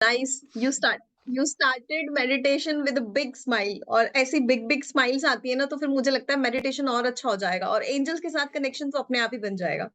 Nice, you started meditation with a big smile, और ऐसी big big smiles आती है ना तो फिर मुझे लगता है मेडिटेशन और अच्छा हो जाएगा और एंजल्स के साथ कनेक्शन तो अपने आप ही बन जाएगा।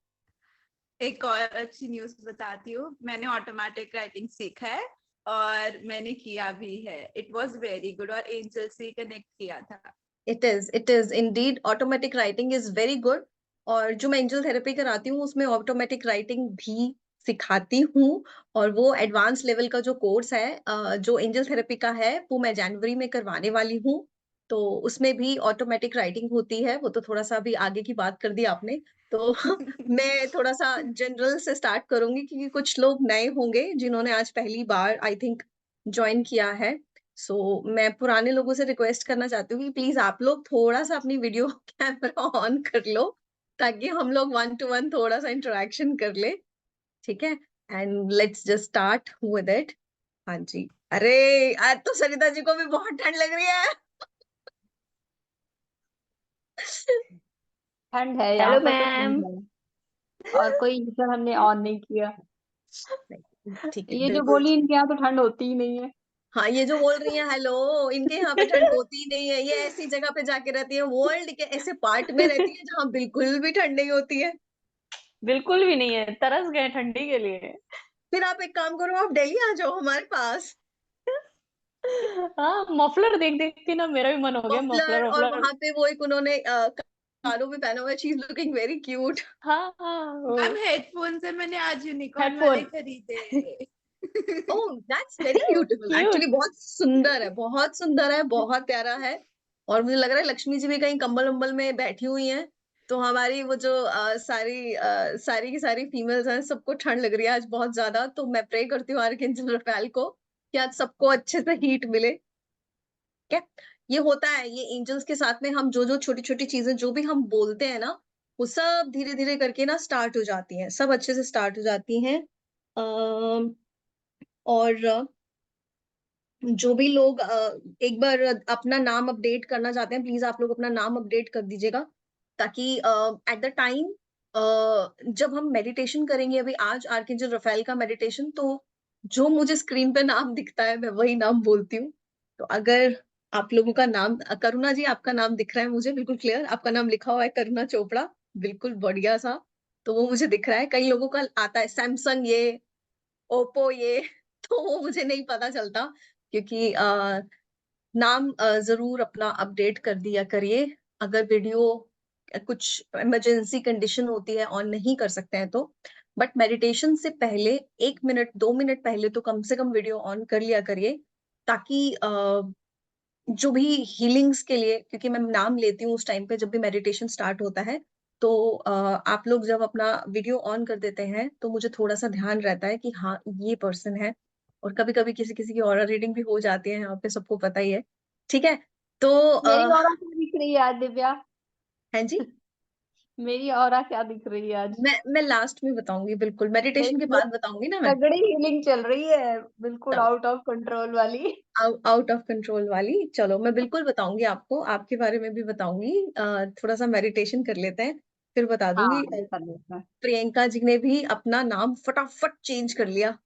एक और अच्छी न्यूज बताती हूँ, मैंने ऑटोमेटिक राइटिंग सीखा है और मैंने किया भी है। इट वाज वेरी गुड और एंजल से कनेक्ट किया था। It is Indeed, automatic writing is very good. और जो मैं एंजल थेरेपी कराती हूँ उसमें ऑटोमेटिक राइटिंग भी सिखाती हूँ, और वो एडवांस लेवल का जो कोर्स है जो एंजल थेरेपी का है वो मैं जनवरी में करवाने वाली हूँ। तो उसमें भी ऑटोमेटिक राइटिंग होती है, वो तो थोड़ा सा अभी आगे की बात कर दी आपने। तो मैं थोड़ा सा जनरल से स्टार्ट करूंगी क्योंकि कुछ लोग नए होंगे जिन्होंने आज पहली बार आई थिंक ज्वाइन किया है। मैं पुराने लोगों से रिक्वेस्ट करना चाहती हूँ कि प्लीज आप लोग थोड़ा सा अपनी वीडियो कैमरा ऑन कर लो ताकि हम लोग 1 to 1 थोड़ा सा इंटरेक्शन कर ले, ठीक है? And let's just start with it. हाँ जी। अरे आज तो सरिता जी को भी बहुत ठंड लग रही है। ठंड है, यहाँ हेलो पर तो मैम। ठंड है और कोई हीटर हमने ऑन नहीं किया। ठीक है, ये जो बिल्कुल। बोली इनके यहाँ तो ठंड होती ही नहीं है। हाँ, ये जो बोल रही है हेलो, इनके यहाँ पे ठंड होती ही नहीं है। ये ऐसी जगह पे जाके रहती है, वर्ल्ड के ऐसे पार्ट में रहती है जहाँ बिल्कुल भी ठंड नहीं होती है। बिल्कुल भी नहीं है, तरस गए ठंडी के लिए। फिर आप एक काम करो, आप दिल्ली आ जाओ हमारे पास। हाँ, मफलर देख देख के ना मेरा भी मन हो गया, मफलर, मफलर और वफलर। वहां पे वो एक उन्होंने कानों में पहना हुआ है, she is looking very cute. हाँ हाँ, मैम हेडफोन से मैंने आज यूनिकॉर्न हेडफोन। वाले खरीदे। Oh that's very beautiful, actually cute. बहुत सुंदर है, बहुत सुंदर है, बहुत प्यारा है। और मुझे लग रहा है लक्ष्मी जी भी कहीं कंबल उम्बल में बैठी हुई हैं। तो हमारी वो जो सारी की सारी फीमेल्स हैं, सबको ठंड लग रही है आज बहुत ज्यादा। तो मैं प्रे करती हूँ आर्कएंजल रफाएल को कि आज सबको अच्छे से हीट मिले। क्या ये होता है, ये एंजल्स के साथ में हम जो जो छोटी छोटी चीजें जो भी हम बोलते हैं ना, वो सब धीरे धीरे करके ना स्टार्ट हो जाती हैं, सब अच्छे से स्टार्ट हो जाती हैं। और जो भी लोग एक बार अपना नाम अपडेट करना चाहते हैं, प्लीज आप लोग अपना नाम अपडेट कर दीजिएगा ताकि एट द टाइम जब हम मेडिटेशन करेंगे, अभी आज आर्कएंजल रफाएल का मेडिटेशन, तो जो मुझे स्क्रीन पे नाम दिखता है मैं वही नाम बोलती हूँ। तो अगर आप लोगों का नाम, करुणा जी आपका नाम दिख रहा है मुझे बिल्कुल क्लियर, आपका नाम लिखा हुआ है करुणा चोपड़ा, बिल्कुल बढ़िया सा। तो वो मुझे दिख रहा है, कई लोगों का आता है सैमसंग ये, ओप्पो ये, तो वो मुझे नहीं पता चलता क्योंकि नाम जरूर अपना अपडेट कर दिया करिए। अगर वीडियो कुछ इमरजेंसी कंडीशन होती है ऑन नहीं कर सकते हैं तो, बट मेडिटेशन से पहले 1 मिनट 2 मिनट पहले तो कम से कम वीडियो ऑन कर लिया करिए ताकि जो भी हीलिंग्स के लिए, क्योंकि मैं नाम लेती हूँ उस टाइम पे जब भी मेडिटेशन स्टार्ट होता है, तो आप लोग जब अपना वीडियो ऑन कर देते हैं तो मुझे थोड़ा सा ध्यान रहता है कि हाँ ये पर्सन है। और कभी कभी किसी किसी की ऑरा रीडिंग भी हो जाती है, यहाँ पे सबको पता ही है, ठीक है? तो मेरी ऑरा क्या दिख रही है आज दिव्या? हैं जी, मेरी ऑरा क्या दिख रही है आज? मैं लास्ट में बताऊंगी, बिल्कुल मेडिटेशन के मेरी बाद बताऊंगी ना मैं। तगड़ी हीलिंग चल रही है, बिल्कुल आउट ऑफ कंट्रोल वाली। आउट ऑफ कंट्रोल वाली, चलो मैं बिल्कुल बताऊंगी आपको, आपके बारे में भी बताऊंगी। थोड़ा सा मेडिटेशन कर लेते हैं फिर बता हाँ, दूंगी। ये कर लेते हैं। प्रियंका जी ने भी अपना नाम फटाफट चेंज कर लिया।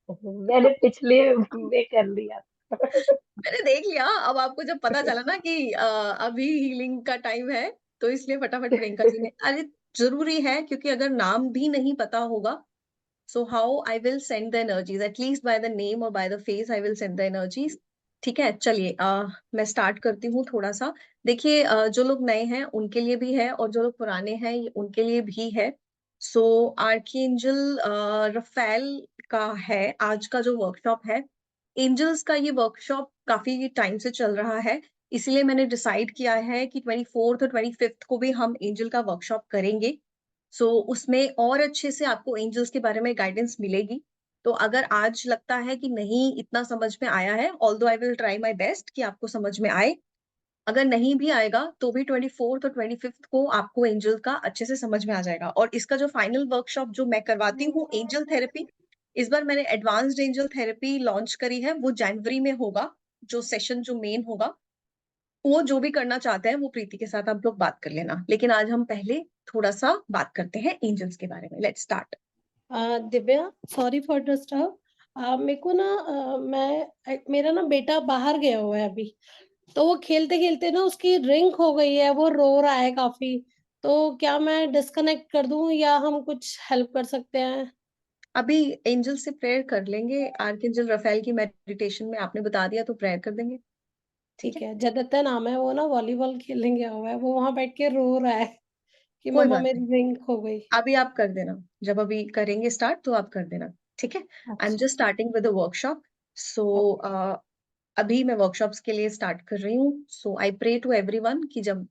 मैंने पिछले में कर लिया। मैंने देख लिया, अब आपको जब पता चला ना कि अभी हीलिंग का टाइम है, तो इसलिए फटाफट प्रियंका जी ने, अरे जरूरी है क्योंकि अगर नाम भी नहीं पता होगा, so how I will send the energies, at least by the name और by the face I will send the energies. ठीक है, चलिए मैं स्टार्ट करती हूँ थोड़ा सा। देखिए जो लोग नए हैं उनके लिए भी है और जो लोग पुराने हैं उनके लिए भी है। सो आर्कएंजल रफाएल का है आज का जो वर्कशॉप है। एंजल्स का ये वर्कशॉप काफी टाइम से चल रहा है, इसलिए मैंने डिसाइड किया है कि 24th और 25th को भी हम एंजल का वर्कशॉप करेंगे। उसमें और अच्छे से आपको एंजल्स के बारे में गाइडेंस मिलेगी। तो अगर आज लगता है कि नहीं इतना समझ में आया है, although I will try my best कि आपको समझ में आए, अगर नहीं भी आएगा तो भी 24th और 25th को आपको एंजल का अच्छे से समझ में आ जाएगा। और इसका जो फाइनल वर्कशॉप जो मैं करवाती हूँ एंजल थेरेपी, इस बार मैंने एडवांस्ड एंजल थेरेपी लॉन्च करी है, वो जनवरी में होगा। जो सेशन जो मेन होगा, वो जो भी करना चाहते हैं वो प्रीति के साथ आप लोग बात कर लेना, लेकिन आज हम पहले थोड़ा सा बात करते हैं एंजल्स के बारे में। Let's start. Divya, sorry for disturb. मेरे को ना मेरा ना बेटा बाहर गया हुआ है अभी, तो वो खेलते-खेलते ना उसकी रिंग खो गई है, वो रो रहा है काफ़ी। तो क्या मैं डिस्कनेक्ट कर दूँ या हम कुछ हेल्प कर सकते हैं? अभी एंजल से प्रेयर कर लेंगे, आर्कएंजल रफेल की मेडिटेशन में आपने बता दिया तो प्रेयर कर देंगे, ठीक ठीक है? है, जदत्ता नाम है, वो ना वॉलीबॉल खेलने गया हुआ है, वो वहाँ बैठ के रो रहा है कि कोई मम्मा बात नहीं, मेरी रिंग खो गई। अभी आप कर देना, जब अभी करेंगे स्टार्ट तो आप कर देना, ठीक है? आई एम अच्छा, just starting with the workshop, so okay. अभी मैं वर्कशॉप्स के लिए स्टार्ट कर रही हूँ, सो आई प्रे टू एवरीवन कि जब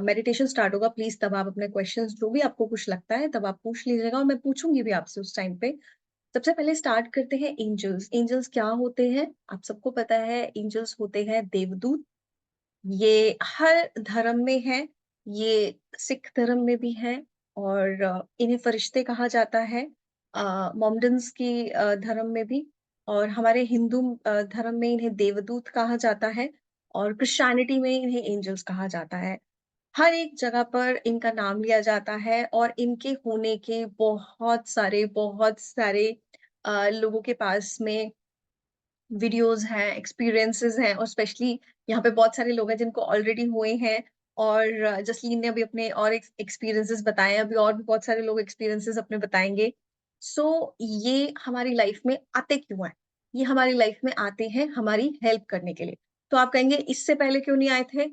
मेडिटेशन स्टार्ट होगा प्लीज तब आप अपने क्वेश्चंस जो भी आपको कुछ लगता है तब आप पूछ लीजिएगा और मैं पूछूंगी भी आपसे उस टाइम पे। सबसे पहले स्टार्ट करते हैं एंजल्स। एंजल्स क्या होते हैं? आप सबको पता है एंजल्स होते हैं देवदूत। ये हर धर्म में है, ये सिख धर्म में भी है और इन्हें फरिश्ते कहा जाता है, मोमडन्स की धर्म में भी, और हमारे हिंदू धर्म में इन्हें देवदूत कहा जाता है और क्रिश्चियनिटी में इन्हें एंजल्स कहा जाता है। हर एक जगह पर इनका नाम लिया जाता है और इनके होने के बहुत सारे लोगों के पास में वीडियोस हैं, एक्सपीरियंसेस हैं और स्पेशली यहाँ पे बहुत सारे लोग हैं जिनको ऑलरेडी हुए हैं और जसलीन ने अभी अपने और एक्सपीरियंसेस बताए हैं, अभी और भी बहुत सारे लोग एक्सपीरियंसेस अपने बताएंगे। सो ये हमारी लाइफ में आते क्यों हैं? ये हमारी लाइफ में आते हैं हमारी हेल्प करने के लिए। तो आप कहेंगे इससे पहले क्यों नहीं आए थे?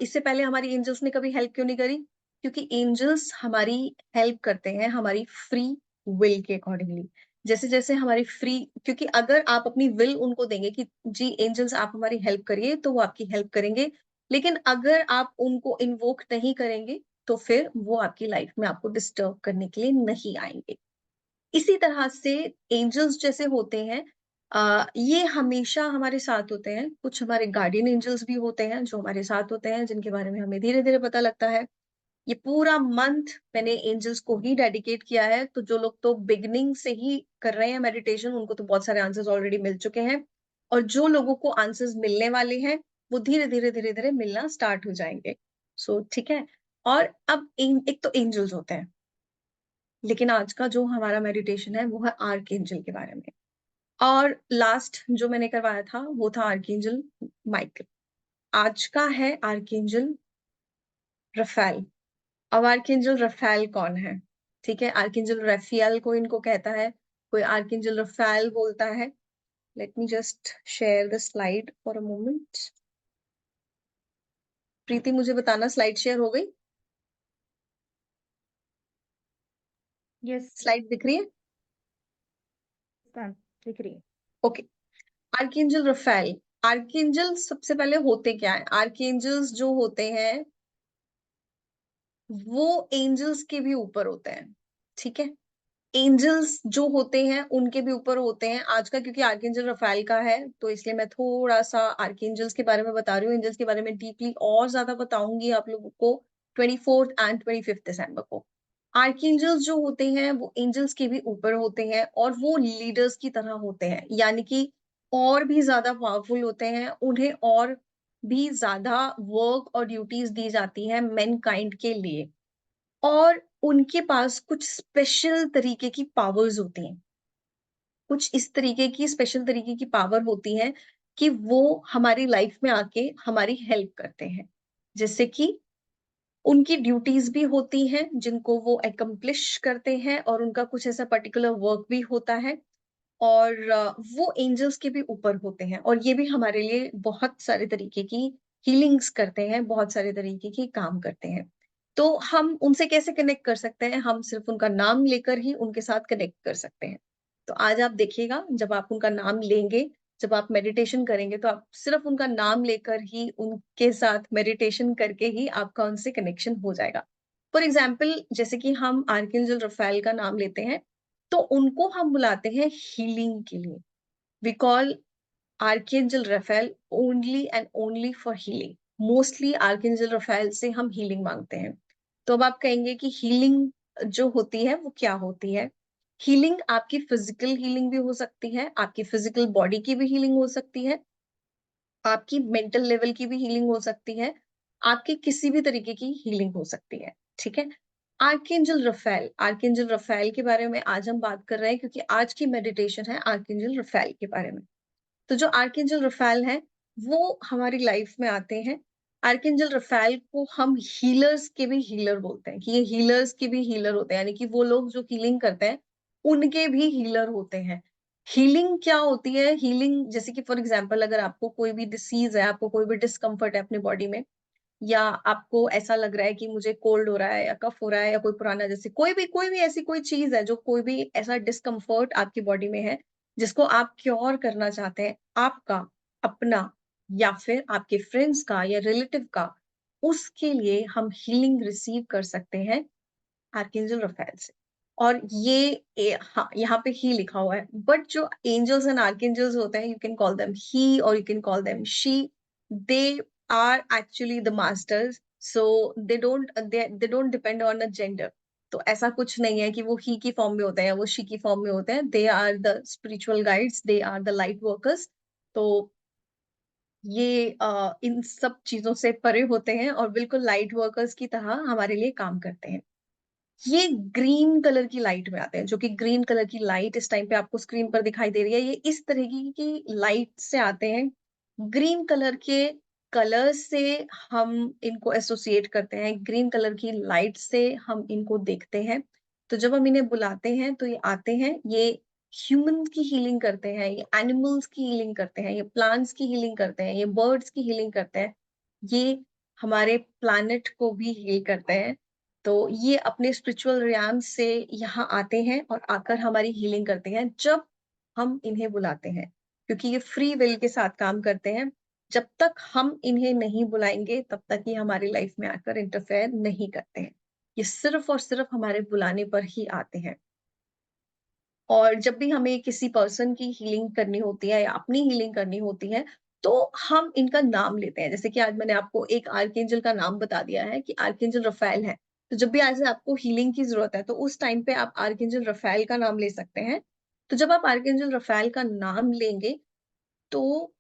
इससे पहले हमारी एंजल्स ने कभी हेल्प क्यों नहीं करी? क्योंकि एंजल्स हमारी हेल्प करते हैं हमारी फ्री विल के अकॉर्डिंगली। जैसे जैसे हमारी फ्री, क्योंकि अगर आप अपनी विल उनको देंगे कि जी एंजल्स आप हमारी हेल्प करिए तो वो आपकी हेल्प करेंगे, लेकिन अगर आप उनको इन्वोक नहीं करेंगे तो फिर वो आपकी लाइफ में आपको डिस्टर्ब करने के लिए नहीं आएंगे। इसी तरह से एंजल्स जैसे होते हैं, ये हमेशा हमारे साथ होते हैं। कुछ हमारे गार्डियन एंजल्स भी होते हैं जो हमारे साथ होते हैं, जिनके बारे में हमें धीरे धीरे पता लगता है। ये पूरा मंथ मैंने एंजल्स को ही डेडिकेट किया है, तो जो लोग तो बिगिनिंग से ही कर रहे हैं मेडिटेशन उनको तो बहुत सारे आंसर्स ऑलरेडी मिल चुके हैं, और जो लोगों को आंसर्स मिलने वाले हैं वो धीरे धीरे मिलना स्टार्ट हो जाएंगे। सो ठीक है। और अब एक तो एंजल्स होते हैं, लेकिन आज का जो हमारा मेडिटेशन है वो है आर्क एंजल के बारे में। और लास्ट जो मैंने करवाया था वो था आर्कएंजल माइकल। आज का है आर्कएंजल रफेल। अब आर्कएंजल रफेल कौन है? ठीक है, आर्कएंजल रफियल को इनको कहता है, कोई आर्कएंजल रफेल बोलता है। Let me just share the slide for a moment. Preeti मुझे बताना स्लाइड शेयर हो गई? यस स्लाइड दिख रही है? मैम, दिख रही है। ओके। Archangel Rafale. आर्कएंजल सबसे पहले होते क्या है? आर्कएंजल्स जो होते हैं वो एंजल्स के भी ऊपर होते हैं, ठीक है? एंजल्स जो होते हैं उनके भी ऊपर होते हैं। आज का क्योंकि आर्कएंजल रफाएल का है तो इसलिए मैं थोड़ा सा आर्कएंजल्स के बारे में बता रही हूँ। एंजल्स के बारे में डीपली और ज्यादा बताऊंगी आप लोगों को 24th एंड 25th दिसंबर को। आर्कएंजल्स जो होते हैं वो एंजल्स के भी ऊपर होते हैं और वो लीडर्स की तरह होते हैं, यानी कि और भी ज्यादा पावरफुल होते हैं। उन्हें और भी ज्यादा वर्क और ड्यूटीज दी जाती है मैन काइंड के लिए, और उनके पास कुछ स्पेशल तरीके की पावर्स होती हैं। कुछ इस तरीके की स्पेशल तरीके की पावर होती है कि वो हमारी लाइफ में आके हमारी हेल्प करते हैं। जैसे कि उनकी ड्यूटीज भी होती हैं जिनको वो एकम्प्लिश करते हैं और उनका कुछ ऐसा पर्टिकुलर वर्क भी होता है, और वो एंजल्स के भी ऊपर होते हैं और ये भी हमारे लिए बहुत सारे तरीके की हीलिंग्स करते हैं, बहुत सारे तरीके के काम करते हैं। तो हम उनसे कैसे कनेक्ट कर सकते हैं? हम सिर्फ उनका नाम लेकर ही उनके साथ कनेक्ट कर सकते हैं। तो आज आप देखिएगा जब आप उनका नाम लेंगे, जब आप मेडिटेशन करेंगे तो आप सिर्फ उनका नाम लेकर ही उनके साथ मेडिटेशन करके ही आपका उनसे कनेक्शन हो जाएगा। फॉर एग्जाम्पल जैसे कि हम आर्कएंजल रफाएल का नाम लेते हैं तो उनको हम बुलाते हैं हीलिंग के लिए। We call archangel Raphael only and only for healing. Mostly archangel Raphael से हम हीलिंग मांगते हैं। तो अब आप कहेंगे कि हीलिंग जो होती है वो क्या होती है? हीलिंग आपकी फिजिकल हीलिंग भी हो सकती है, आपकी फिजिकल बॉडी की भी हीलिंग हो सकती है, आपकी मेंटल लेवल की भी हीलिंग हो सकती है, आपकी किसी भी तरीके की हीलिंग हो सकती है, ठीक है? आर्कएंजल रफाएल के बारे में आज हम बात कर रहे हैं, क्योंकि आज की मेडिटेशन है आर्कएंजल रफाएल के बारे में। तो जो आर्कएंजल रफाएल है वो हमारी लाइफ में आते हैं। आर्कएंजल रफाएल को हम हीलर्स के भी हीलर बोलते हैं, कि ये हीलर्स के भी हीलर होते हैं, यानी कि वो लोग जो हीलिंग करते हैं उनके भी हीलर होते हैं। हीलिंग क्या होती है? हीलिंग जैसे कि फॉर एग्जाम्पल, अगर आपको कोई भी डिसीज है, आपको कोई भी डिस्कम्फर्ट है अपने बॉडी में, या आपको ऐसा लग रहा है कि मुझे कोल्ड हो रहा है या कफ हो रहा है या कोई पुराना, जैसे कोई भी ऐसी कोई चीज है, जो कोई भी ऐसा डिस्कम्फर्ट आपकी बॉडी में है जिसको आप क्योर करना चाहते हैं, आपका, अपना, या फिर आपके फ्रेंड्स का या रिलेटिव का, उसके लिए हम हीलिंग रिसीव कर सकते हैं आर्कएंजल रफाएल से। और हाँ, यहाँ पे ही लिखा हुआ है, बट जो एंजल्स एंड आर्कएंजल्स होते हैं, you can call them he और you can call them she, they are actually the masters, so they don't depend on a gender. तो ऐसा कुछ नहीं है कि वो ही की फॉर्म में होते हैं या वो शी की फॉर्म में होते हैं। They are the spiritual guides, they are the light workers. तो ये इन सब चीजों से परे होते हैं और बिल्कुल लाइट वर्कर्स की तरह हमारे लिए काम करते हैं। ये ग्रीन कलर की लाइट में आते हैं, जो कि ग्रीन कलर की लाइट इस टाइम पे आपको स्क्रीन पर दिखाई दे रही है, ये इस तरह की लाइट से आते हैं। ग्रीन कलर के कलर से हम इनको एसोसिएट करते हैं, ग्रीन कलर की लाइट से हम इनको देखते हैं। तो जब हम इन्हें बुलाते हैं तो ये आते हैं, ये ह्यूमन की हीलिंग करते हैं, ये एनिमल्स की हीलिंग करते हैं, ये प्लांट्स की हीलिंग करते हैं, ये बर्ड्स की हीलिंग करते हैं, ये हमारे प्लानट को भी हील करते हैं। तो ये अपने स्पिरिचुअल रियाम से यहाँ आते हैं और आकर हमारी हीलिंग करते हैं जब हम इन्हें बुलाते हैं, क्योंकि ये फ्री विल के साथ काम करते हैं। जब तक हम इन्हें नहीं बुलाएंगे तब तक ये हमारी लाइफ में आकर इंटरफेयर नहीं करते हैं। ये सिर्फ और सिर्फ हमारे बुलाने पर ही आते हैं। और जब भी हमें किसी पर्सन की हीलिंग करनी होती है या अपनी हीलिंग करनी होती है, तो हम इनका नाम लेते हैं। जैसे कि आज मैंने आपको एक आर्कएंजल का नाम बता दिया है कि आर्कएंजल रफाएल है। तो जब भी आज आपको हीलिंग की जरूरत है तो उस टाइम पे आप आर्कएंजल रफाएल का नाम ले सकते हैं। तो जब आप आर्कएंजल रफाएल का नाम लेंगे तो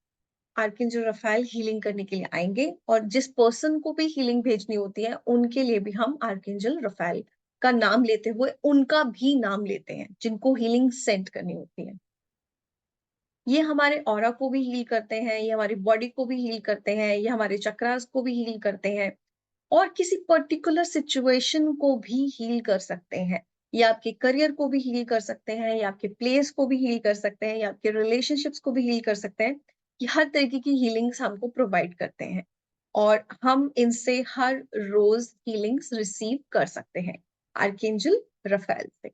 आर्कएंजल रफाएल हीलिंग करने के लिए आएंगे, और जिस पर्सन को भी हीलिंग भेजनी होती है उनके लिए भी हम आर्कएंजल रफाएल का नाम लेते हुए उनका भी नाम लेते हैं, जिनको हीलिंग सेंड करनी होती है। ये हमारे ऑरा को भी हील करते हैं, ये हमारी बॉडी को भी हील करते हैं, ये हमारे चक्रास को भी हील करते हैं, और किसी पर्टिकुलर सिचुएशन को भी हील कर सकते हैं। ये आपके करियर को भी हील कर सकते हैं, या आपके प्लेस को भी हील कर सकते हैं, या आपके रिलेशनशिप्स को भी हील कर सकते हैं। ये हर तरीके की हीलिंग्स हमको प्रोवाइड करते हैं और हम इनसे हर रोज हीलिंग्स रिसीव कर सकते हैं आर्कएंजल रफाएल से।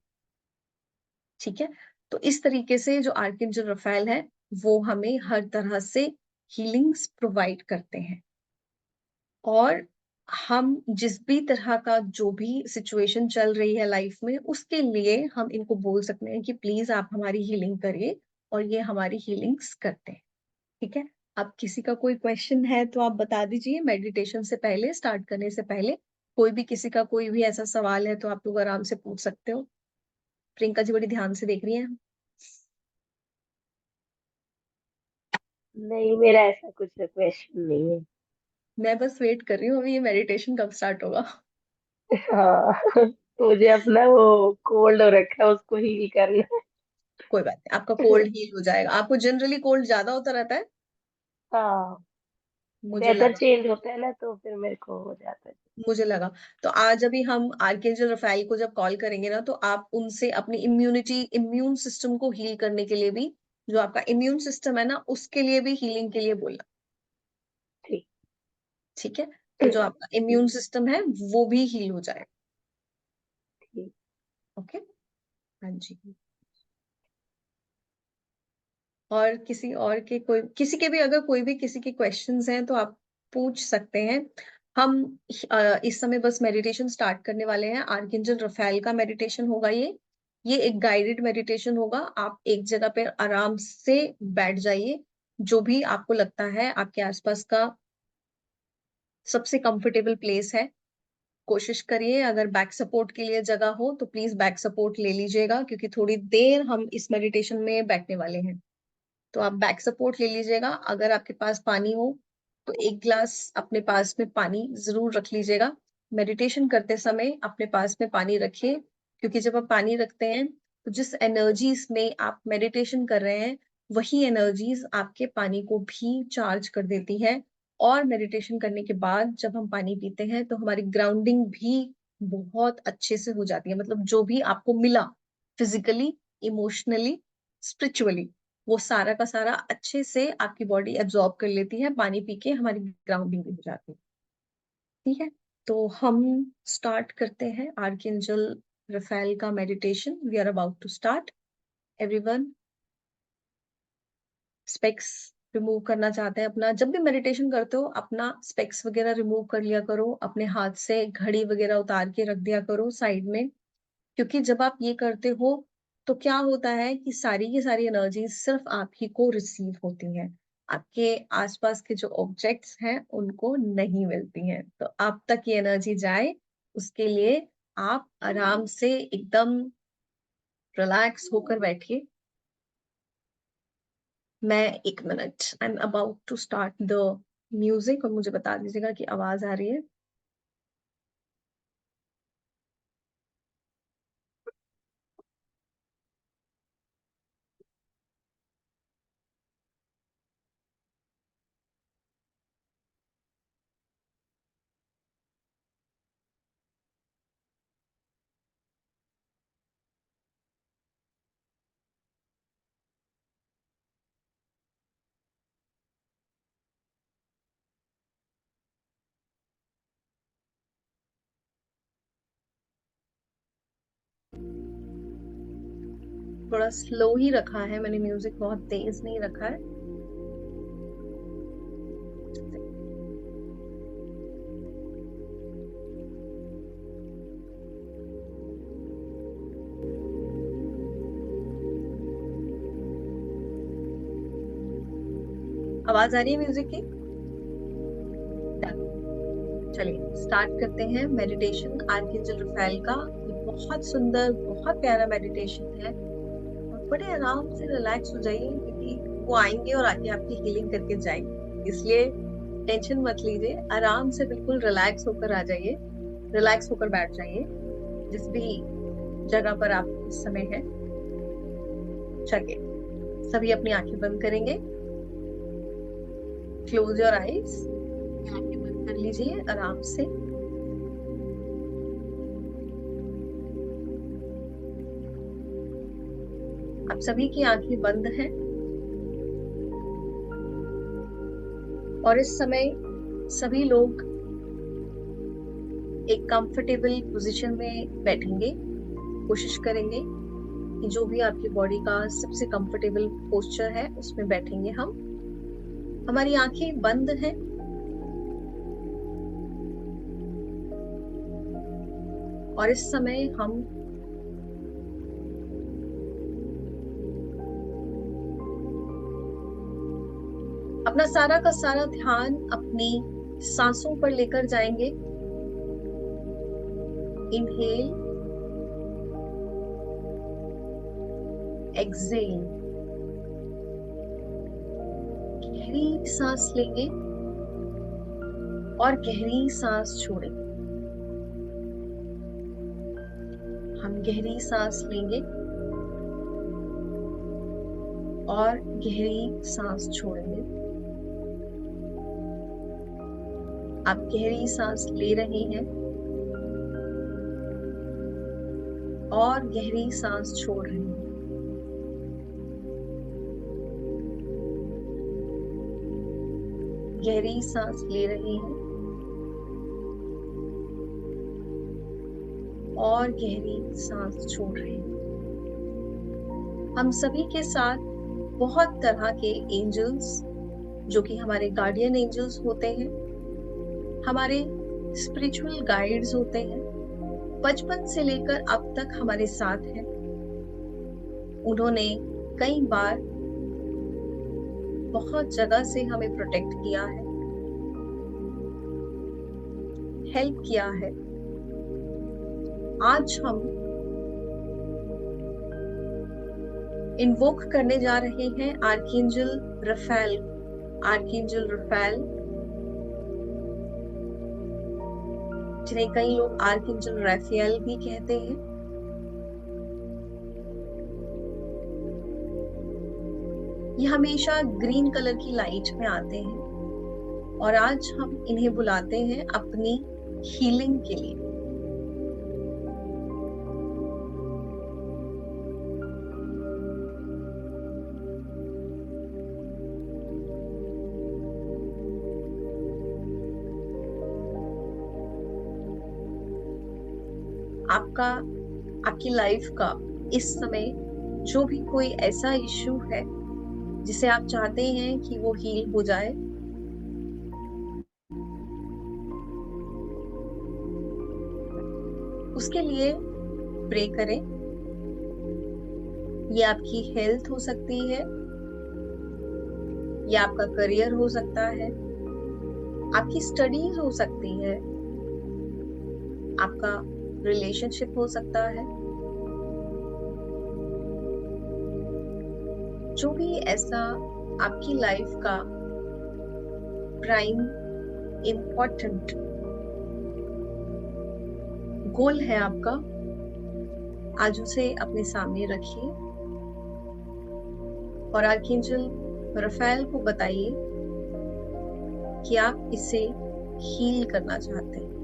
ठीक है, तो इस तरीके से जो आर्कएंजल रफाएल है वो हमें हर तरह से हीलिंग्स प्रोवाइड करते हैं। और हम जिस भी तरह का जो भी सिचुएशन चल रही है लाइफ में, उसके लिए हम इनको बोल सकते हैं कि प्लीज आप हमारी हीलिंग करिए, और ये हमारी हीलिंग्स करते हैं। ठीक है, अब किसी का कोई क्वेश्चन है तो आप बता दीजिए। मेडिटेशन से पहले, स्टार्ट करने से पहले कोई भी किसी का कोई भी ऐसा सवाल है तो आप लोग आराम से पूछ सकते हो। प्रियंका जी बड़ी ध्यान से देख रही हैं। नहीं, मेरा ऐसा कुछ क्वेश्चन नहीं है। मैं बस वेट कर रही हूँ अभी ये मेडिटेशन कब स्टार्ट होगा। हाँ। मुझे अपना वो कोल्ड हो रखा है, उसको हील करना कोई बात नहीं, आपका है। कोल्ड हील हो जाएगा। आपको जनरली कोल्ड ज्यादा होता रहता है? हाँ, मुझे वेदर लगा, चेंज होता है ना, तो फिर मेरे को हो जाता है। मुझे लगा। तो आज अभी हम आर्कएंजल रफाएल को जब कॉल करेंगे ना, तो आप उनसे अपनी इम्यून सिस्टम को हील करने के लिए भी, जो आपका इम्यून सिस्टम है ना, उसके लिए भी हीलिंग के लिए बोलना। ठीक। ठीक है, तो जो आपका इम्यून सिस्टम है वो भी हील हो जाए। ठीक। ओके, हाँ जी। और किसी के भी अगर कोई भी किसी के क्वेश्चंस हैं तो आप पूछ सकते हैं। हम इस समय बस मेडिटेशन स्टार्ट करने वाले हैं। आर्कएंजल रफाएल का मेडिटेशन होगा ये एक गाइडेड मेडिटेशन होगा। आप एक जगह पे आराम से बैठ जाइए, जो भी आपको लगता है आपके आसपास का सबसे कंफर्टेबल प्लेस है। कोशिश करिए, अगर बैक सपोर्ट के लिए जगह हो तो प्लीज बैक सपोर्ट ले लीजिएगा, क्योंकि थोड़ी देर हम इस मेडिटेशन में बैठने वाले हैं। तो आप बैक सपोर्ट ले लीजिएगा। अगर आपके पास पानी हो तो एक ग्लास अपने पास में पानी जरूर रख लीजिएगा। मेडिटेशन करते समय अपने पास में पानी रखिए, क्योंकि जब आप पानी रखते हैं तो जिस एनर्जीज में आप मेडिटेशन कर रहे हैं वही एनर्जीज आपके पानी को भी चार्ज कर देती है। और मेडिटेशन करने के बाद जब हम पानी पीते हैं तो हमारी ग्राउंडिंग भी बहुत अच्छे से हो जाती है। मतलब जो भी आपको मिला फिजिकली, इमोशनली, स्पिरिचुअली, वो सारा का सारा अच्छे से आपकी बॉडी एब्जॉर्ब कर लेती है। पानी पी के हमारी ग्राउंडिंग भी हो जाती है। ठीक है, तो हम स्टार्ट करते हैं आर्कएंजल रफेल का meditation. We are about to start. Everyone, specs remove करना चाहते हैं अपना, जब भी मेडिटेशन करते हो अपना स्पेक्स वगैरह रिमूव कर लिया करो। अपने हाथ से घड़ी वगैरह उतार के रख दिया करो साइड में, क्योंकि जब आप ये करते हो तो क्या होता है कि सारी की सारी एनर्जी सिर्फ आप ही को रिसीव होती हैं, आपके आसपास के जो ऑब्जेक्ट्स हैं उनको नहीं मिलती हैं। तो आप तक ये एनर्जी जाए उसके लिए आप आराम से एकदम रिलैक्स होकर बैठिए। मैं 1 minute, I am about to start the music, और मुझे बता दीजिएगा कि आवाज आ रही है। थोड़ा स्लो ही रखा है मैंने म्यूजिक, बहुत तेज नहीं रखा है। आवाज आ रही है म्यूजिक की? चलिए स्टार्ट करते हैं मेडिटेशन आर्कएंजल रफेल का। ये बहुत सुंदर, बहुत प्यारा मेडिटेशन है, और बड़े आराम से रिलैक्स हो जाइए, क्योंकि वो आएंगे और आके आपकी हीलिंग करके जाएंगे। इसलिए टेंशन मत लीजिए, आराम से बिल्कुल रिलैक्स होकर आ जाइए, रिलैक्स होकर बैठ जाइए जिस भी जगह पर आप इस समय हैं। चलिए सभी अपनी आंखें बंद करेंगे। क्लोज योर आईज, आंखें बंद कर लीजिए आराम से। आप सभी की आंखें बंद हैं और इस समय सभी लोग एक कंफर्टेबल पोजीशन में बैठेंगे। कोशिश करेंगे कि जो भी आपकी बॉडी का सबसे कंफर्टेबल पोस्चर है उसमें बैठेंगे हम। हमारी आंखें बंद हैं और इस समय हम अपना सारा का सारा ध्यान अपनी सांसों पर लेकर जाएंगे। इनहेल, एक्सहेल, गहरी सांस लेंगे और गहरी सांस छोड़ेंगे। हम गहरी सांस लेंगे और गहरी सांस छोड़ेंगे। आप गहरी सांस ले रहे हैं और गहरी सांस छोड़ रहे हैं। गहरी सांस ले रहे हैं और गहरी सांस छोड़ रहे हैं। हम सभी के साथ बहुत तरह के एंजल्स, जो कि हमारे गार्डियन एंजल्स होते हैं, हमारे स्पिरिचुअल गाइड्स होते हैं, बचपन से लेकर अब तक हमारे साथ हैं। उन्होंने कई बार बहुत जगह से हमें प्रोटेक्ट किया है, हेल्प किया है। आज हम इन्वोक करने जा रहे हैं आर्कएंजल रफेल। आर्कएंजल रफेल जिन्हें कई लोग आर्कएंजल राफेल भी कहते हैं। ये हमेशा ग्रीन कलर की लाइट में आते हैं और आज हम इन्हें बुलाते हैं अपनी हीलिंग के लिए। आपकी लाइफ का इस समय जो भी कोई ऐसा इश्यू है जिसे आप चाहते हैं कि वो हील हो जाए, उसके लिए प्रे करें। ये आपकी हेल्थ हो सकती है, ये आपका करियर हो सकता है, आपकी स्टडीज हो सकती है, आपका रिलेशनशिप हो सकता है। जो भी ऐसा आपकी लाइफ का प्राइम इम्पोर्टेंट गोल है आपका, आज उसे अपने सामने रखिए और आर्कएंजल राफेल को बताइए कि आप इसे हील करना चाहते हैं।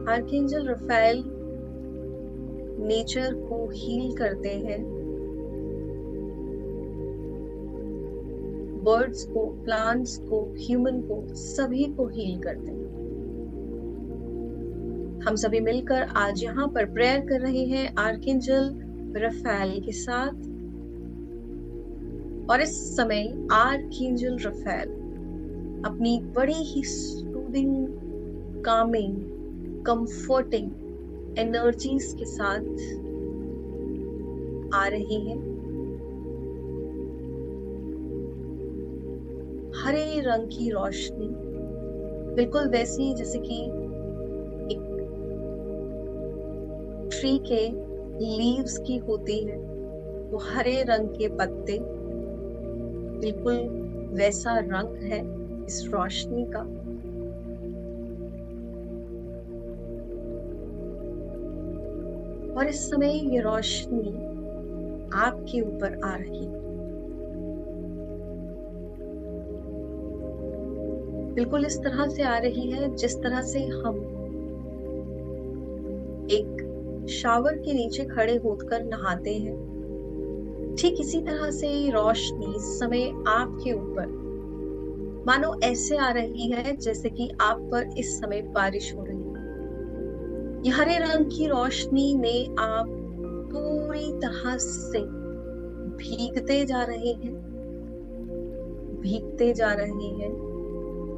आर्कएंजल राफेल नेचर को हील करते हैं, बर्ड्स को, प्लांट्स को, ह्यूमन को, सभी को हील करते हैं। हम सभी मिलकर आज यहाँ पर प्रेयर कर रहे हैं आर्कएंजल राफेल के साथ। और इस समय आर्कएंजल राफेल अपनी बड़ी ही सूदिंग, कामिंग, कंफर्टिंग एनर्जीज के साथ आ रही हैं। हरे रंग की रोशनी, बिल्कुल वैसी जैसे कि एक ट्री के लीव्स की होती है, वो हरे रंग के पत्ते, बिल्कुल वैसा रंग है इस रोशनी का। और इस समय ये रोशनी आपके ऊपर आ रही है, बिल्कुल इस तरह से आ रही है जिस तरह से हम एक शावर के नीचे खड़े होकर नहाते हैं। ठीक इसी तरह से रोशनी इस समय आपके ऊपर मानो ऐसे आ रही है जैसे कि आप पर इस समय बारिश हो रही है। ये हरे रंग की रोशनी में आप पूरी तरह से भीगते जा रहे हैं, भीगते जा रहे हैं,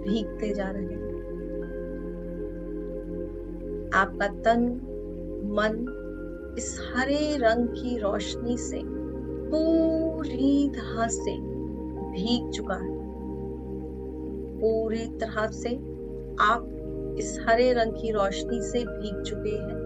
भीगते जा रहे हैं। आपका तन, मन इस हरे रंग की रोशनी से पूरी तरह से भीग चुका है। पूरी तरह से आप इस हरे रंग की रोशनी से भीग चुके हैं।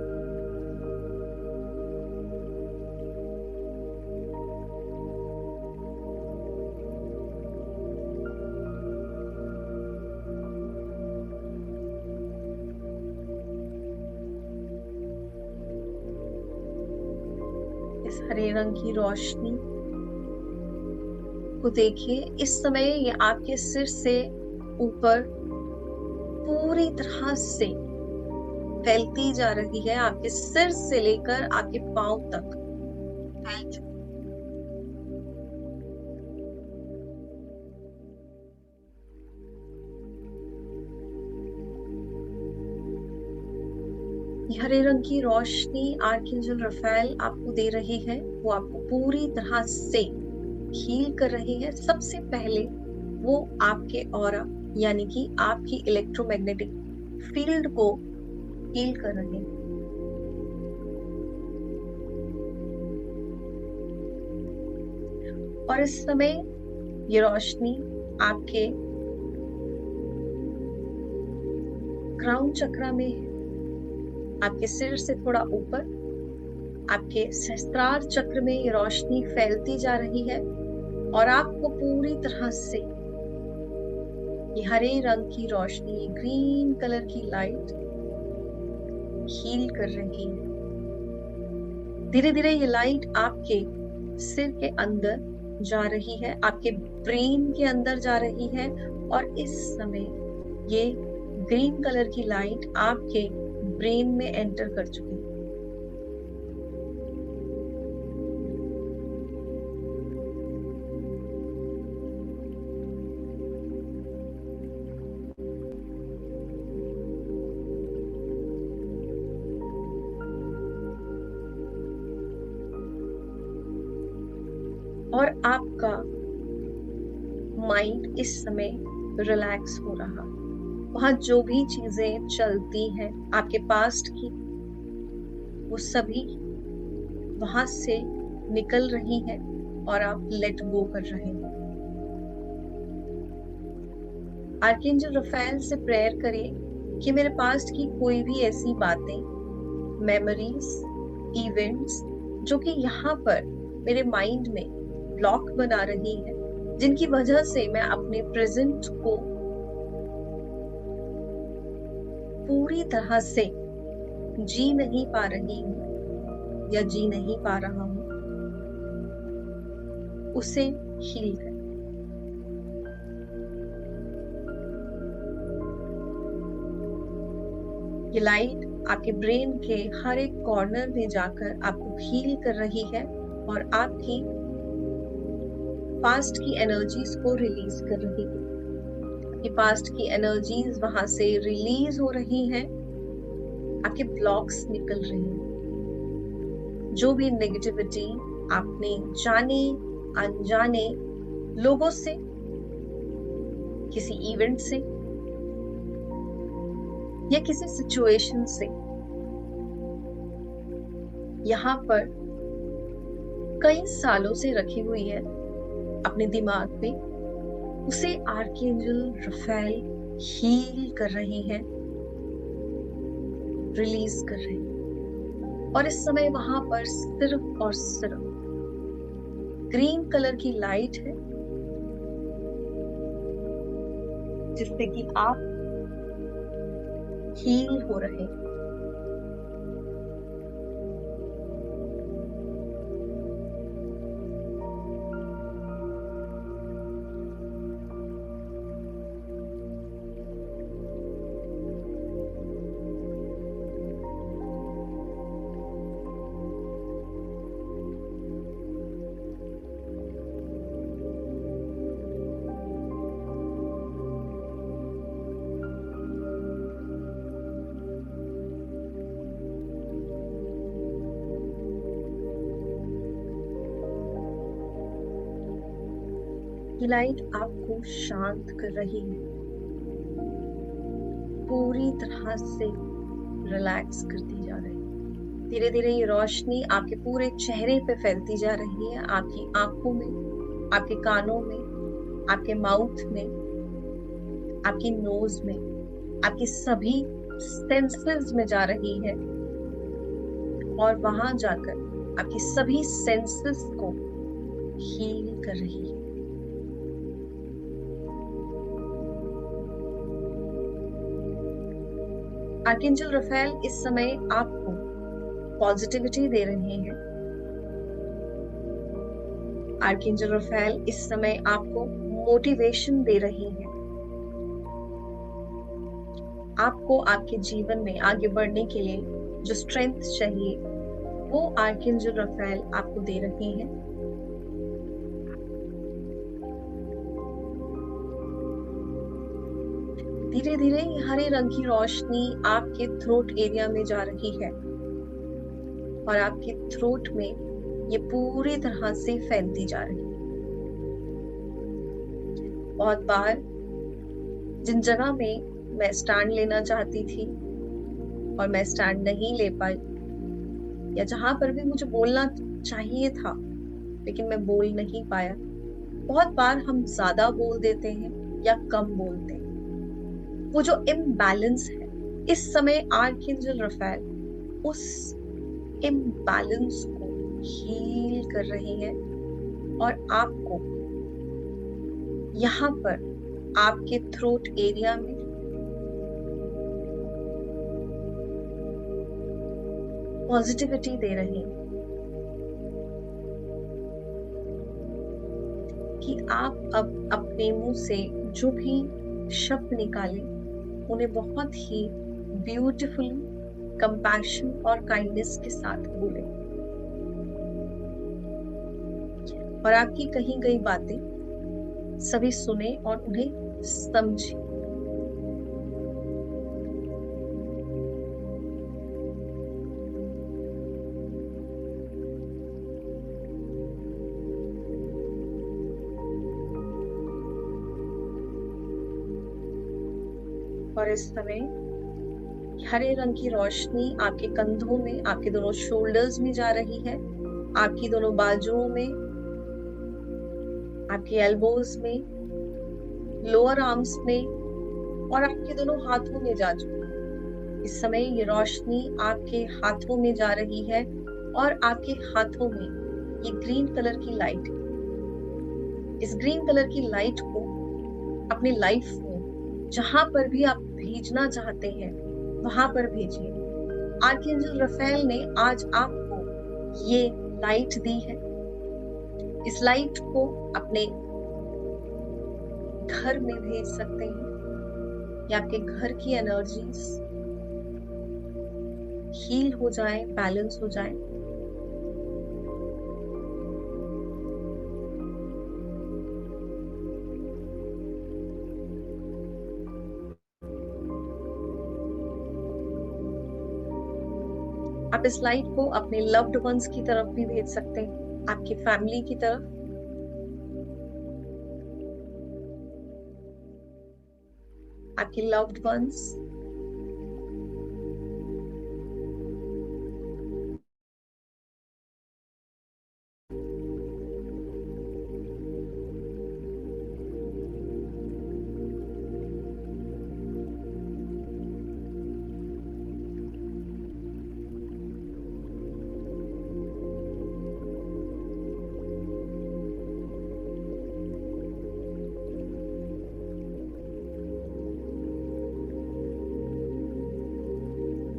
इस हरे रंग की रोशनी को देखिए। इस समय ये आपके सिर से ऊपर पूरी तरह से फैलती जा रही है, आपके सिर से लेकर आपके पांव तक फैल चुकी है। हरे रंग की रोशनी आर्कएंजल राफेल आपको दे रही है, वो आपको पूरी तरह से हील कर रही है। सबसे पहले वो आपके ऑरा यानी कि आपकी इलेक्ट्रोमैग्नेटिक फील्ड को हील कर रहे हैं। और इस समय ये रोशनी आपके क्राउन चक्रा में है, आपके सिर से थोड़ा ऊपर आपके सहस्त्रार चक्र में ये रोशनी फैलती जा रही है और आपको पूरी तरह से ये हरे रंग की रोशनी, ये ग्रीन कलर की लाइट हील कर रही है। धीरे धीरे ये लाइट आपके सिर के अंदर जा रही है, आपके ब्रेन के अंदर जा रही है और इस समय ये ग्रीन कलर की लाइट आपके ब्रेन में एंटर कर चुकी है। और आपका माइंड इस समय रिलैक्स हो रहा, वहां जो भी चीजें चलती हैं आपके पास्ट की, वो सभी वहां से निकल रही हैं और आप लेट गो कर रहे हैं। आर्कएंजल रफाएल से प्रेयर करिए कि मेरे पास्ट की कोई भी ऐसी बातें, मेमोरीज, इवेंट्स जो कि यहाँ पर मेरे माइंड में ब्लॉक बना रही है, जिनकी वजह से मैं अपने प्रेजेंट को पूरी तरह से जी नहीं पा रही हूँ या जी नहीं पा रहा हूँ, उसे हील कर। ये लाइट आपके ब्रेन के हर एक कॉर्नर में जाकर आपको हील कर रही है और आपकी पास्ट की एनर्जीज को रिलीज कर रही है। आपकी पास्ट की एनर्जीज वहां से रिलीज हो रही हैं, आपके ब्लॉक्स निकल रहे हैं। जो भी नेगेटिविटी आपने जाने अनजाने लोगों से, किसी इवेंट से या किसी सिचुएशन से यहाँ पर कई सालों से रखी हुई है अपने दिमाग पे, उसे आर्कएंजल रफाएल हील कर रही है, रिलीज कर रही है। और इस समय वहां पर सिर्फ और सिर्फ ग्रीन कलर की लाइट है, जिससे कि आप हील हो रहे हैं। ये लाइट आपको शांत कर रही है, पूरी तरह से रिलैक्स करती जा रही है। धीरे धीरे ये रोशनी आपके पूरे चेहरे पे फैलती जा रही है, आपकी आंखों में, आपके कानों में, आपके माउथ में, आपकी नोज में, आपकी सभी सेंसेस में जा रही है और वहां जाकर आपकी सभी सेंसेस को हील कर रही है। आर्कएंजल रफाएल इस समय आपको पॉजिटिविटी दे रहे हैं। आर्कएंजल रफाएल इस समय आपको मोटिवेशन दे रही हैं। आपको आपके जीवन में आगे बढ़ने के लिए जो स्ट्रेंथ चाहिए वो आर्कएंजल रफाएल आपको दे रहे हैं। धीरे धीरे हरे रंग की रोशनी आपके थ्रोट एरिया में जा रही है और आपके थ्रोट में ये पूरी तरह से फैलती जा रही है। बहुत बार जिन जगह में मैं स्टैंड लेना चाहती थी और मैं स्टैंड नहीं ले पाई, या जहां पर भी मुझे बोलना चाहिए था लेकिन मैं बोल नहीं पाया, बहुत बार हम ज्यादा बोल देते हैं या कम बोलते हैं। वो जो इम्बैलेंस है, इस समय आर्कएंजल रफाएल उस इम्बैलेंस को हील कर रही है और आपको यहाँ पर आपके थ्रोट एरिया में पॉजिटिविटी दे रही है कि आप अब अपने मुंह से जो भी शब्द निकाले उन्हें बहुत ही ब्यूटीफुल कंपैशन और काइंडनेस के साथ बोले और आपकी कही गई बातें सभी सुने और उन्हें समझे। और इस समय हरे रंग की रोशनी आपके कंधों में, आपके दोनों शोल्डर्स में जा रही है, आपकी दोनों बाजुओं में, आपके एल्बोज में, लोअर आर्म्स में और आपके दोनों हाथों में जा चुकी है। इस समय ये रोशनी आपके हाथों में जा रही है और आपके हाथों में ये ग्रीन कलर की लाइट, इस ग्रीन कलर की लाइट को अपनी लाइफ में जहां पर भी आप भेजना चाहते हैं वहां पर भेजिए। आर्कएंजल रफेल ने आज आपको ये लाइट दी है। इस लाइट को अपने घर में भेज सकते हैं या आपके घर की एनर्जीज हील हो जाए, बैलेंस हो जाए। आप इस लाइट को अपने लव्ड वंस की तरफ भी भेज सकते हैं, आपकी फैमिली की तरफ, आपके लव्ड वंस,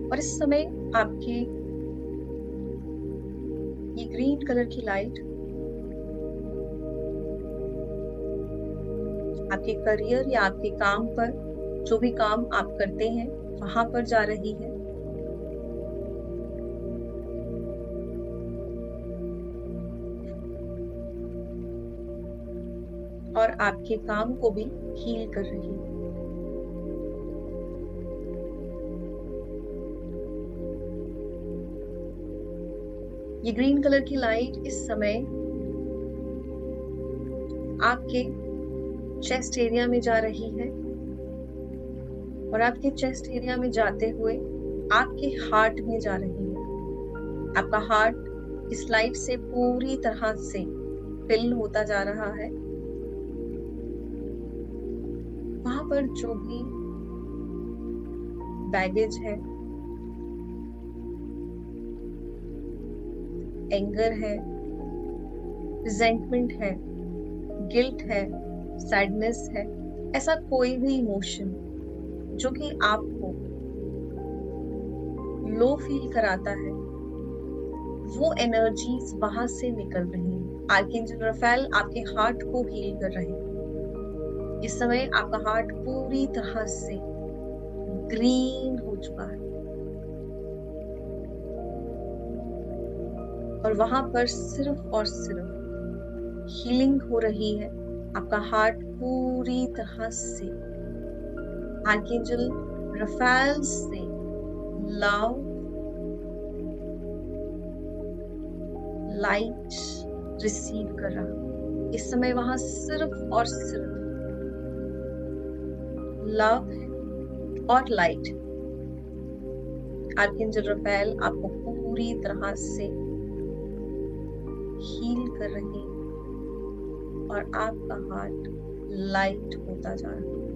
और इस समय आपकी ये ग्रीन कलर की लाइट आपके करियर या आपके काम पर, जो भी काम आप करते हैं वहां पर जा रही है। और आपके काम को भी हील कर रही है। ये ग्रीन कलर की लाइट इस समय आपके चेस्ट एरिया में जा रही है और आपके चेस्ट एरिया में जाते हुए आपके हार्ट में जा रही है। आपका हार्ट इस लाइट से पूरी तरह से फिल होता जा रहा है। वहां पर जो भी बैगेज है, एंगर है, रिजेंटमेंट है, गिल्ट है, सैडनेस है, ऐसा कोई भी इमोशन जो कि आपको लो फील कराता है, वो एनर्जीज वहां से निकल रही है। आर्कएंजल रफेल आपके हार्ट को हील कर रहे हैं। इस समय आपका हार्ट पूरी तरह से ग्रीन हो चुका है और वहां पर सिर्फ और सिर्फ हीलिंग हो रही है। आपका हार्ट पूरी तरह से आर्कएंजल रफेल से लव, लाइट रिसीव कर रहा। इस समय वहां सिर्फ और सिर्फ लव और लाइट। आर्कएंजल रफेल आपको पूरी तरह से हील कर रही है और आपका हार्ट लाइट होता जा रहा है।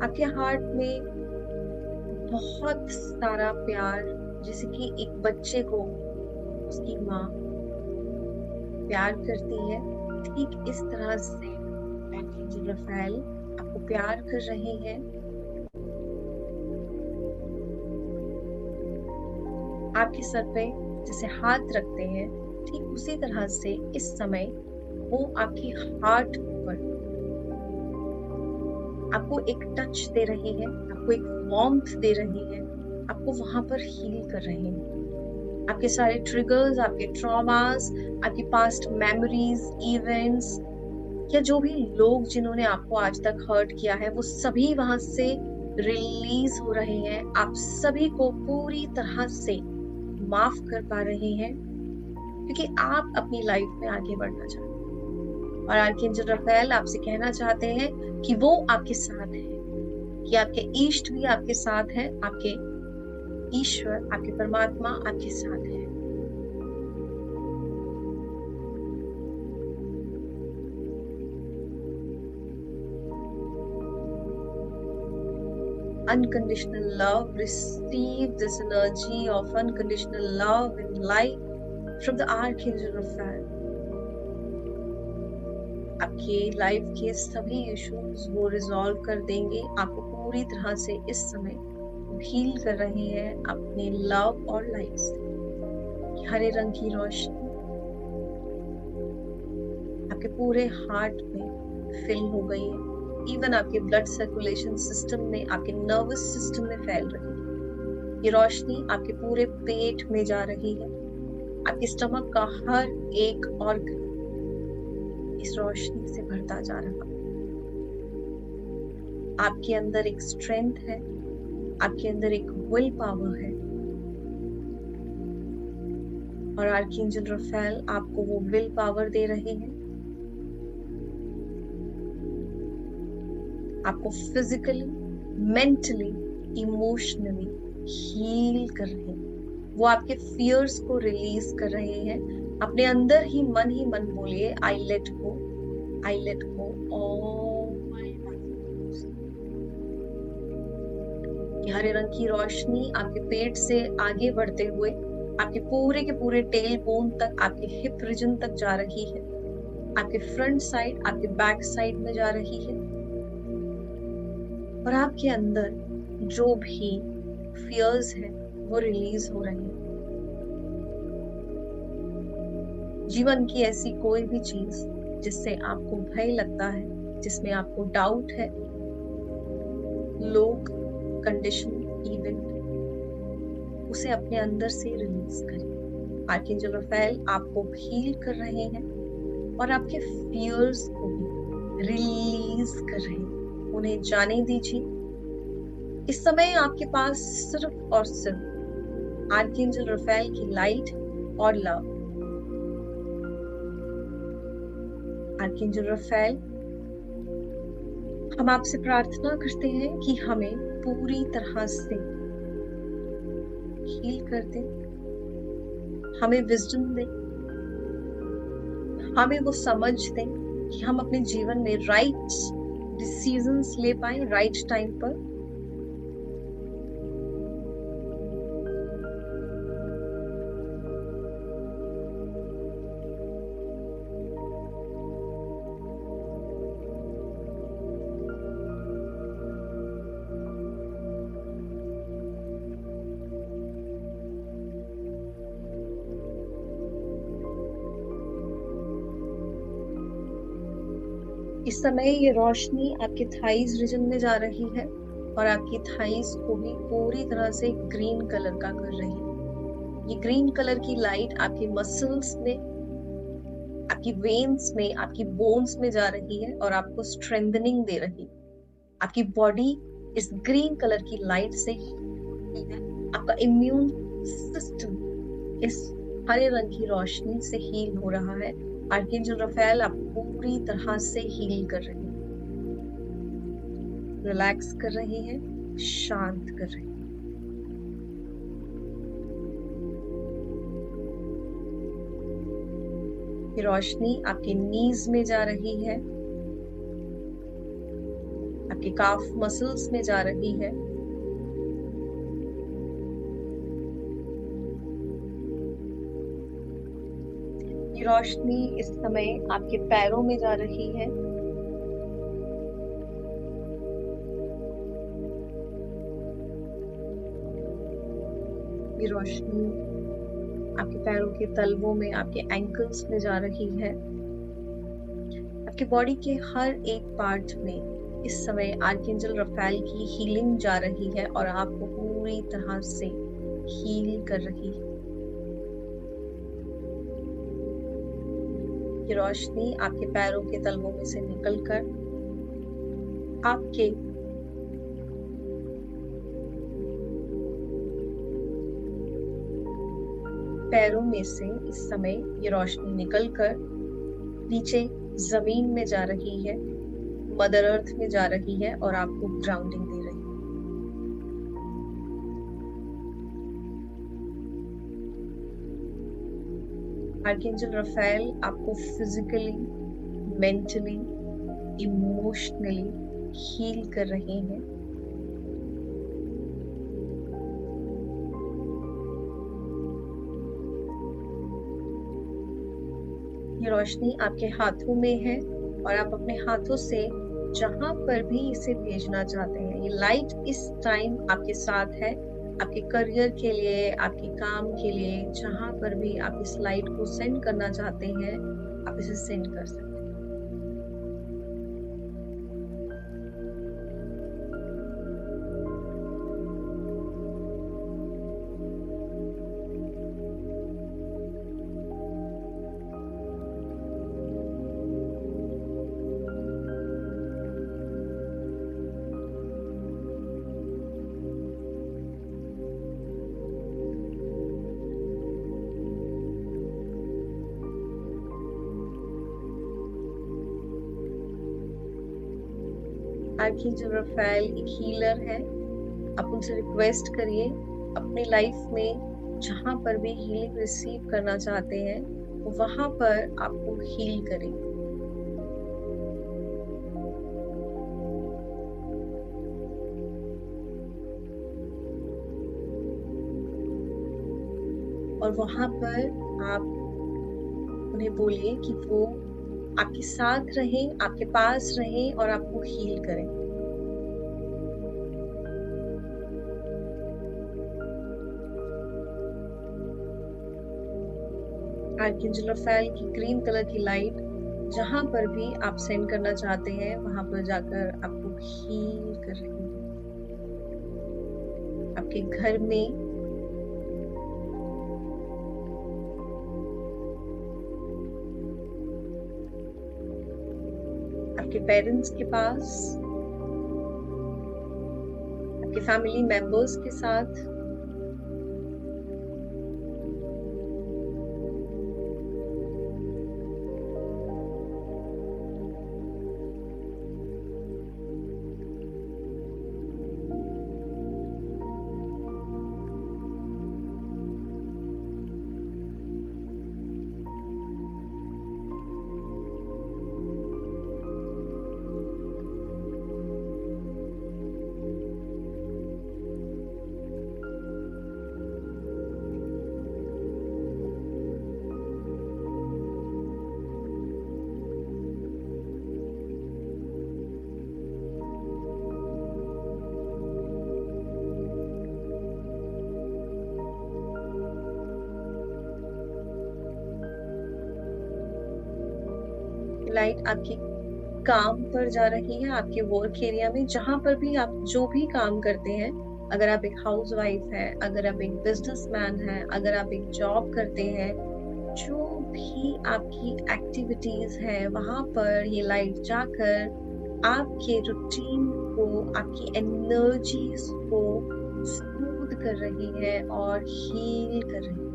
आपके हार्ट में बहुत सारा प्यार, जैसे कि एक बच्चे को उसकी माँ प्यार करती है, ठीक इस तरह से आर्कएंजल रफाएल आपको प्यार कर रहे हैं। आपके सर पे जैसे हाथ रखते हैं, ठीक उसी तरह से इस समय वो आपकी हार्ट पर आपको एक टच दे रही है, आपको एक वार्मथ दे रही है, आपको वहां पर हील कर रहे हैं। आपके सारे ट्रिगर्स, आपके ट्रॉमास, आपकी पास्ट मेमोरीज, इवेंट्स या जो भी लोग जिन्होंने आपको आज तक हर्ट किया है, वो सभी वहां से रिलीज हो रहे हैं। आप सभी को पूरी तरह से माफ कर पा रहे हैं, क्योंकि आप अपनी लाइफ में आगे बढ़ना चाहते हैं। और आर्कएंजल रफाएल आपसे कहना चाहते हैं कि वो आपके साथ है, कि आपके इष्ट भी आपके साथ है, आपके ईश्वर, आपके परमात्मा आपके साथ है। Unconditional love, receive this energy of unconditional love and light from the Archangel Raphael. आपके लाइफ के सभी इश्यूज वो रिजॉल्व कर देंगे, आपको पूरी तरह से इस समय हील कर रहे हैं अपने लव और लाइफ से। हरे रंग की रोशनी आपके पूरे हार्ट में फिल हो गई है, इवन आपके ब्लड सर्कुलेशन सिस्टम में, आपके नर्वस सिस्टम में फैल रही है। ये रोशनी आपके पूरे पेट में जा रही है, आपके स्टमक का हर एक ऑर्गन इस रोशनी से भरता जा रहा है। आपके अंदर एक स्ट्रेंथ है, आपके अंदर एक विल पावर है, और आर्कएंजल रफाएल आपको वो विल पावर दे रहे हैं। आपको फिजिकली, मेंटली, इमोशनली हील कर रहे हैं। वो आपके फियर्स को रिलीज कर रहे हैं। अपने अंदर ही मन बोलिए, I let go, I let go all my feelings. हरे रंग की रोशनी आपके पेट से आगे बढ़ते हुए आपके पूरे के पूरे टेल बोन तक, आपके हिप रीजन तक जा रही है, आपके फ्रंट साइड, आपके बैक साइड में जा रही है, और आपके अंदर जो भी फियर्स हैं वो रिलीज हो रहे हैं। जीवन की ऐसी कोई भी चीज जिससे आपको भय लगता है, जिसमें आपको डाउट है, लोग, कंडीशन, इवेंट, उसे अपने अंदर से रिलीज करें। आर्कएंजल रफाएल आपको हील कर रहे हैं और आपके फियर्स को भी रिलीज कर रहे हैं। उन्हें जाने दीजिए। इस समय आपके पास सिर्फ और सिर्फ आर्कएंजल रफाएल की लाइट और लव। आर्कएंजल रफाएल, हम आपसे प्रार्थना करते हैं कि हमें पूरी तरह से हील कर दे, हमें विजडम दे, हमें वो समझ दे कि हम अपने जीवन में राइट डिसीजंस ले पाए राइट टाइम पर। इस समय ये रोशनी आपके थाइज रीजन में जा रही है और आपकी थाइज को भी पूरी तरह से ग्रीन कलर का कर रही है। ये ग्रीन कलर की लाइट आपके मसल्स में, आपकी वेन्स में, आपकी बोन्स में जा रही है और आपको स्ट्रेंथनिंग दे रही है। आपकी बॉडी इस ग्रीन कलर की लाइट से है। आपका इम्यून सिस्टम इस हरे रंग की रोशनी से हील हो रहा है। आर्कएंजल रफाएल आपको पूरी तरह से हील कर रहे हैं, रिलैक्स कर रहे हैं, शांत कर रहे हैं। ये रोशनी आपके नीज में जा रही है, आपके काफ मसल्स में जा रही है। ये रोशनी इस समय आपके पैरों में जा रही है। ये रोशनी आपके पैरों के तलवों में, आपके एंकल्स में जा रही है। आपके बॉडी के हर एक पार्ट में इस समय आर्कएंजल रफाएल की हीलिंग जा रही है और आपको पूरी तरह से हील कर रही है। ये रोशनी आपके पैरों के तलवों में से निकलकर आपके पैरों में से इस समय ये रोशनी निकलकर नीचे जमीन में जा रही है, मदर अर्थ में जा रही है और आपको ग्राउंडिंग दे रही है। आर्कएंजल रफाएल आपको फिजिकली, मेंटली, इमोशनली हील कर रहे हैं। ये रोशनी आपके हाथों में है और आप अपने हाथों से जहां पर भी इसे भेजना चाहते हैं, ये लाइट इस टाइम आपके साथ है। आपके करियर के लिए, आपके काम के लिए, जहां पर भी आप इस लाइट को सेंड करना चाहते हैं, आप इसे सेंड कर सकते हैं। आर्कएंजल रफाएल एक हीलर है। आप उनसे रिक्वेस्ट करिए अपनी लाइफ में जहां पर भी हीलिंग रिसीव करना चाहते हैं वहां पर आपको हील करें। और वहां पर आप उन्हें बोलिए कि वो आपके साथ रहें, आपके पास रहें और आपको हील करें। आर्कएंजल रफाएल की ग्रीन कलर की लाइट जहां पर भी आप सेंड करना चाहते हैं वहां पर जाकर आपको हील कर रही है। आपके घर में, आपके पेरेंट्स के पास, आपके फैमिली मेंबर्स के साथ, लाइट आपके काम पर जा रही है, आपके वर्क एरिया में, जहां पर भी आप जो भी काम करते हैं। अगर आप एक हाउसवाइफ है, अगर आप एक बिजनेसमैन है, अगर आप एक जॉब करते हैं, जो भी आपकी एक्टिविटीज है वहां पर ये लाइट जाकर आपके रूटीन को, आपकी एनर्जीज को स्मूथ कर रही है और हील कर रही है।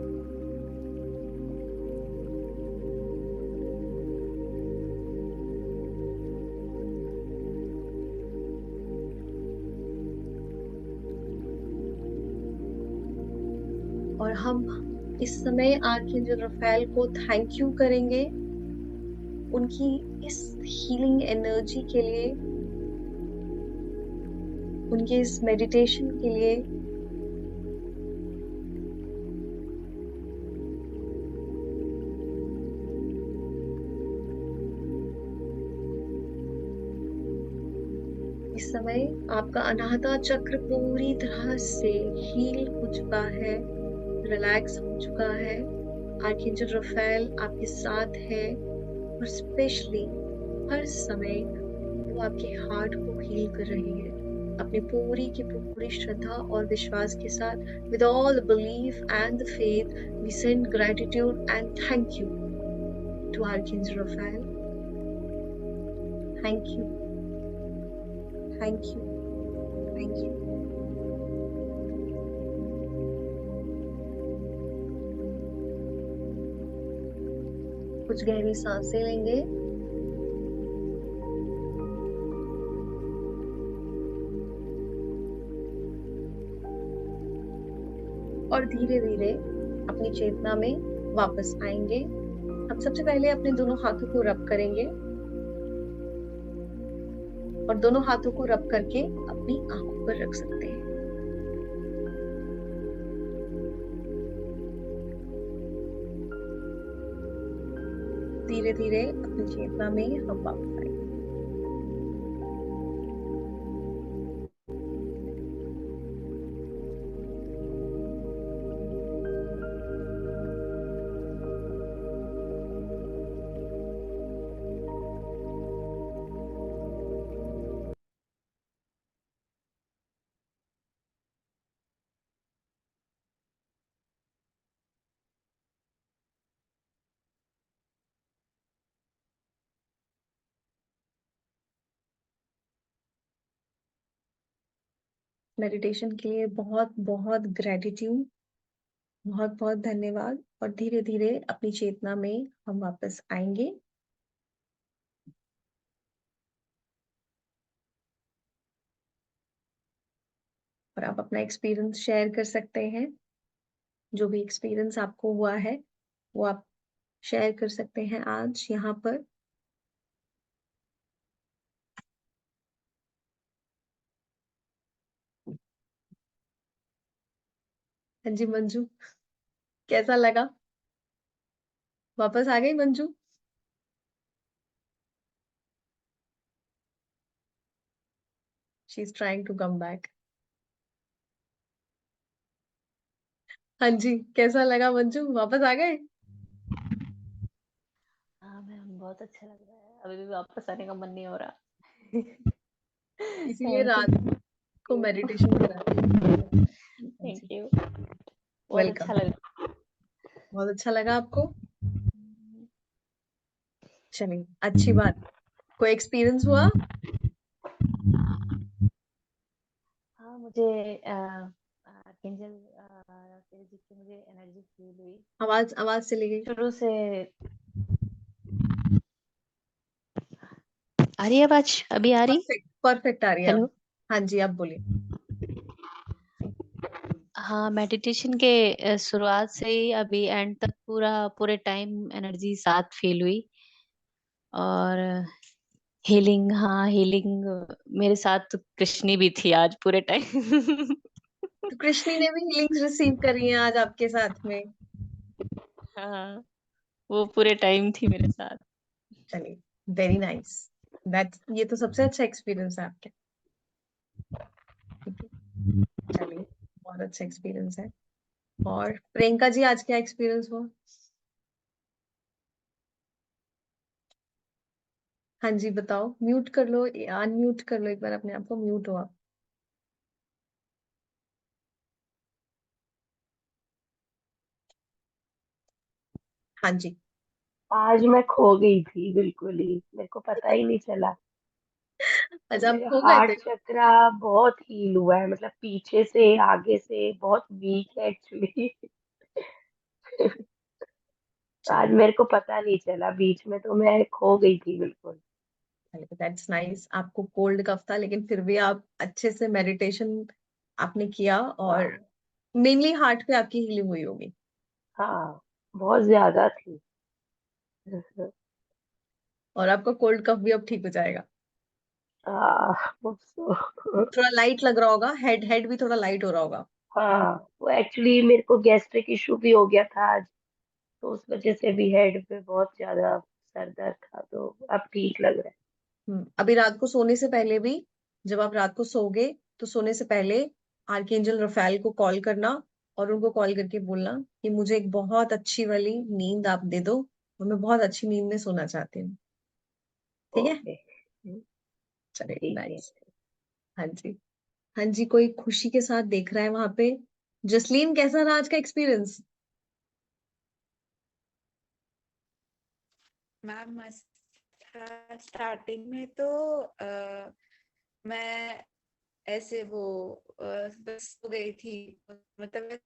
और हम इस समय आर्कएंजल रफाएल को थैंक यू करेंगे उनकी इस हीलिंग एनर्जी के लिए, उनके इस मेडिटेशन के लिए इस समय आपका अनाहता चक्र पूरी तरह से हील हो चुका है, रिलैक्स हो चुका है। आर्कएंजल रफेल आपके साथ है और स्पेशली हर समय वो आपके हार्ट को हील कर रही है अपनी पूरी की पूरी श्रद्धा और विश्वास के साथ। With all belief and the faith we send gratitude and thank you to archangel Raphael. Thank you, thank you, thank you. कुछ गहरी सांसें लेंगे और धीरे धीरे अपनी चेतना में वापस आएंगे। हम सबसे पहले अपने दोनों हाथों को रब करेंगे और दोनों हाथों को रब करके अपनी आंखों पर रख सकते हैं। धीरे धीरे अपनी चेतना में हम वापस आएंगे। मेडिटेशन के लिए बहुत बहुत ग्रेटिट्यूड, बहुत बहुत धन्यवाद। और धीरे धीरे अपनी चेतना में हम वापस आएंगे। और आप अपना एक्सपीरियंस शेयर कर सकते हैं। जो भी एक्सपीरियंस आपको हुआ है वो आप शेयर कर सकते हैं आज यहाँ पर। हाँ जी मंजू, कैसा लगा? वापस आ गई Manju? She is trying to come back. हाँ जी, कैसा लगा मंजू? वापस आ गए? हाँ मैम, बहुत अच्छा लग रहा है, अभी भी वापस आने का मन नहीं हो रहा। इसीलिए थैंक रात को यू। मेडिटेशन कराती हूँ। थैंक यू, बहुत अच्छा वेलकम। लगा। बहुत अच्छा लगा आपको? चलिए, अच्छी बात। कोई एक्सपीरियंस हुआ? हाँ, मुझे आर्कएंजल राफेल जी की मुझे एनर्जी फील हुई आवाज आवाज चली गई। शुरू से। आ रही है आवाज? अभी आ रही? परफेक्ट परफेक्ट आ रही है अब। हेलो। हाँ जी, आप बोलिए। हाँ, मेडिटेशन के शुरुआत से ही अभी एंड तक पूरे टाइम एनर्जी साथ फील हुई। और हीलिंग, हाँ हीलिंग मेरे साथ तो कृष्णी भी थी आज पूरे टाइम। तो कृष्णी ने भी हीलिंग्स रिसीव करी हैं आज आपके साथ में। हाँ, वो पूरे टाइम थी मेरे साथ। चलिए, वेरी नाइस। दैट ये तो सबसे अच्छा एक्सपीरियंस है आपके। ठीक है, चलिए, बहुत अच्छा एक्सपीरियंस है। और प्रियंका जी, आज क्या एक्सपीरियंस हुआ? हाँ जी, बताओ। म्यूट कर लो, अनम्यूट कर लो एक बार अपने आप को। म्यूट हो आप। हाँ जी। आज मैं खो गई थी बिल्कुल ही, मेरे को पता ही नहीं चला। तो अच्छा, आप मेरा खो गए थे? हार्ट चक्रा बहुत हील हुआ है, मतलब पीछे से आगे से बहुत वीक है एक्चुअली। आज चलिए, मेरे को पता नहीं चला, बीच में तो मैं खो गई थी बिल्कुल। चलिए, दैट्स नाइस। आपको कोल्ड कफ था लेकिन फिर भी आप अच्छे से मेडिटेशन आपने किया और हाँ मेनली हार्ट पे आपकी हीलिंग हुई होगी। हाँ, बहुत ज्यादा थी। और आपका कोल्ड कफ भी अब ठीक हो जाएगा। वो थोड़ा लाइट लग रहा होगा, हेड हेड भी थोड़ा लाइट हो रहा होगा। हाँ, वो एक्चुअली मेरे को गैस्ट्रिक इशू भी हो गया था आज, तो उस वजह से भी हेड पे बहुत ज्यादा सर दर्द था, तो अब ठीक लग रहा है। अभी रात को सोने से पहले भी, जब आप रात को सोओगे तो सोने से पहले आर्कएंजल रफाएल को कॉल करना और उनको कॉल करके बोलना कि मुझे एक बहुत अच्छी वाली नींद आप दे दो और मैं बहुत अच्छी नींद में सोना चाहती हूँ। ठीक है, ओके। चलिए, ठीक है। नाइस। हाँ जी, हाँ जी, कोई खुशी के साथ देख रहा है वहां पे। जसलीन, कैसा रहा आज का एक्सपीरियंस? मैम मस्त था। स्टार्टिंग में तो मैं ऐसे वो बस हो गई थी, मतलब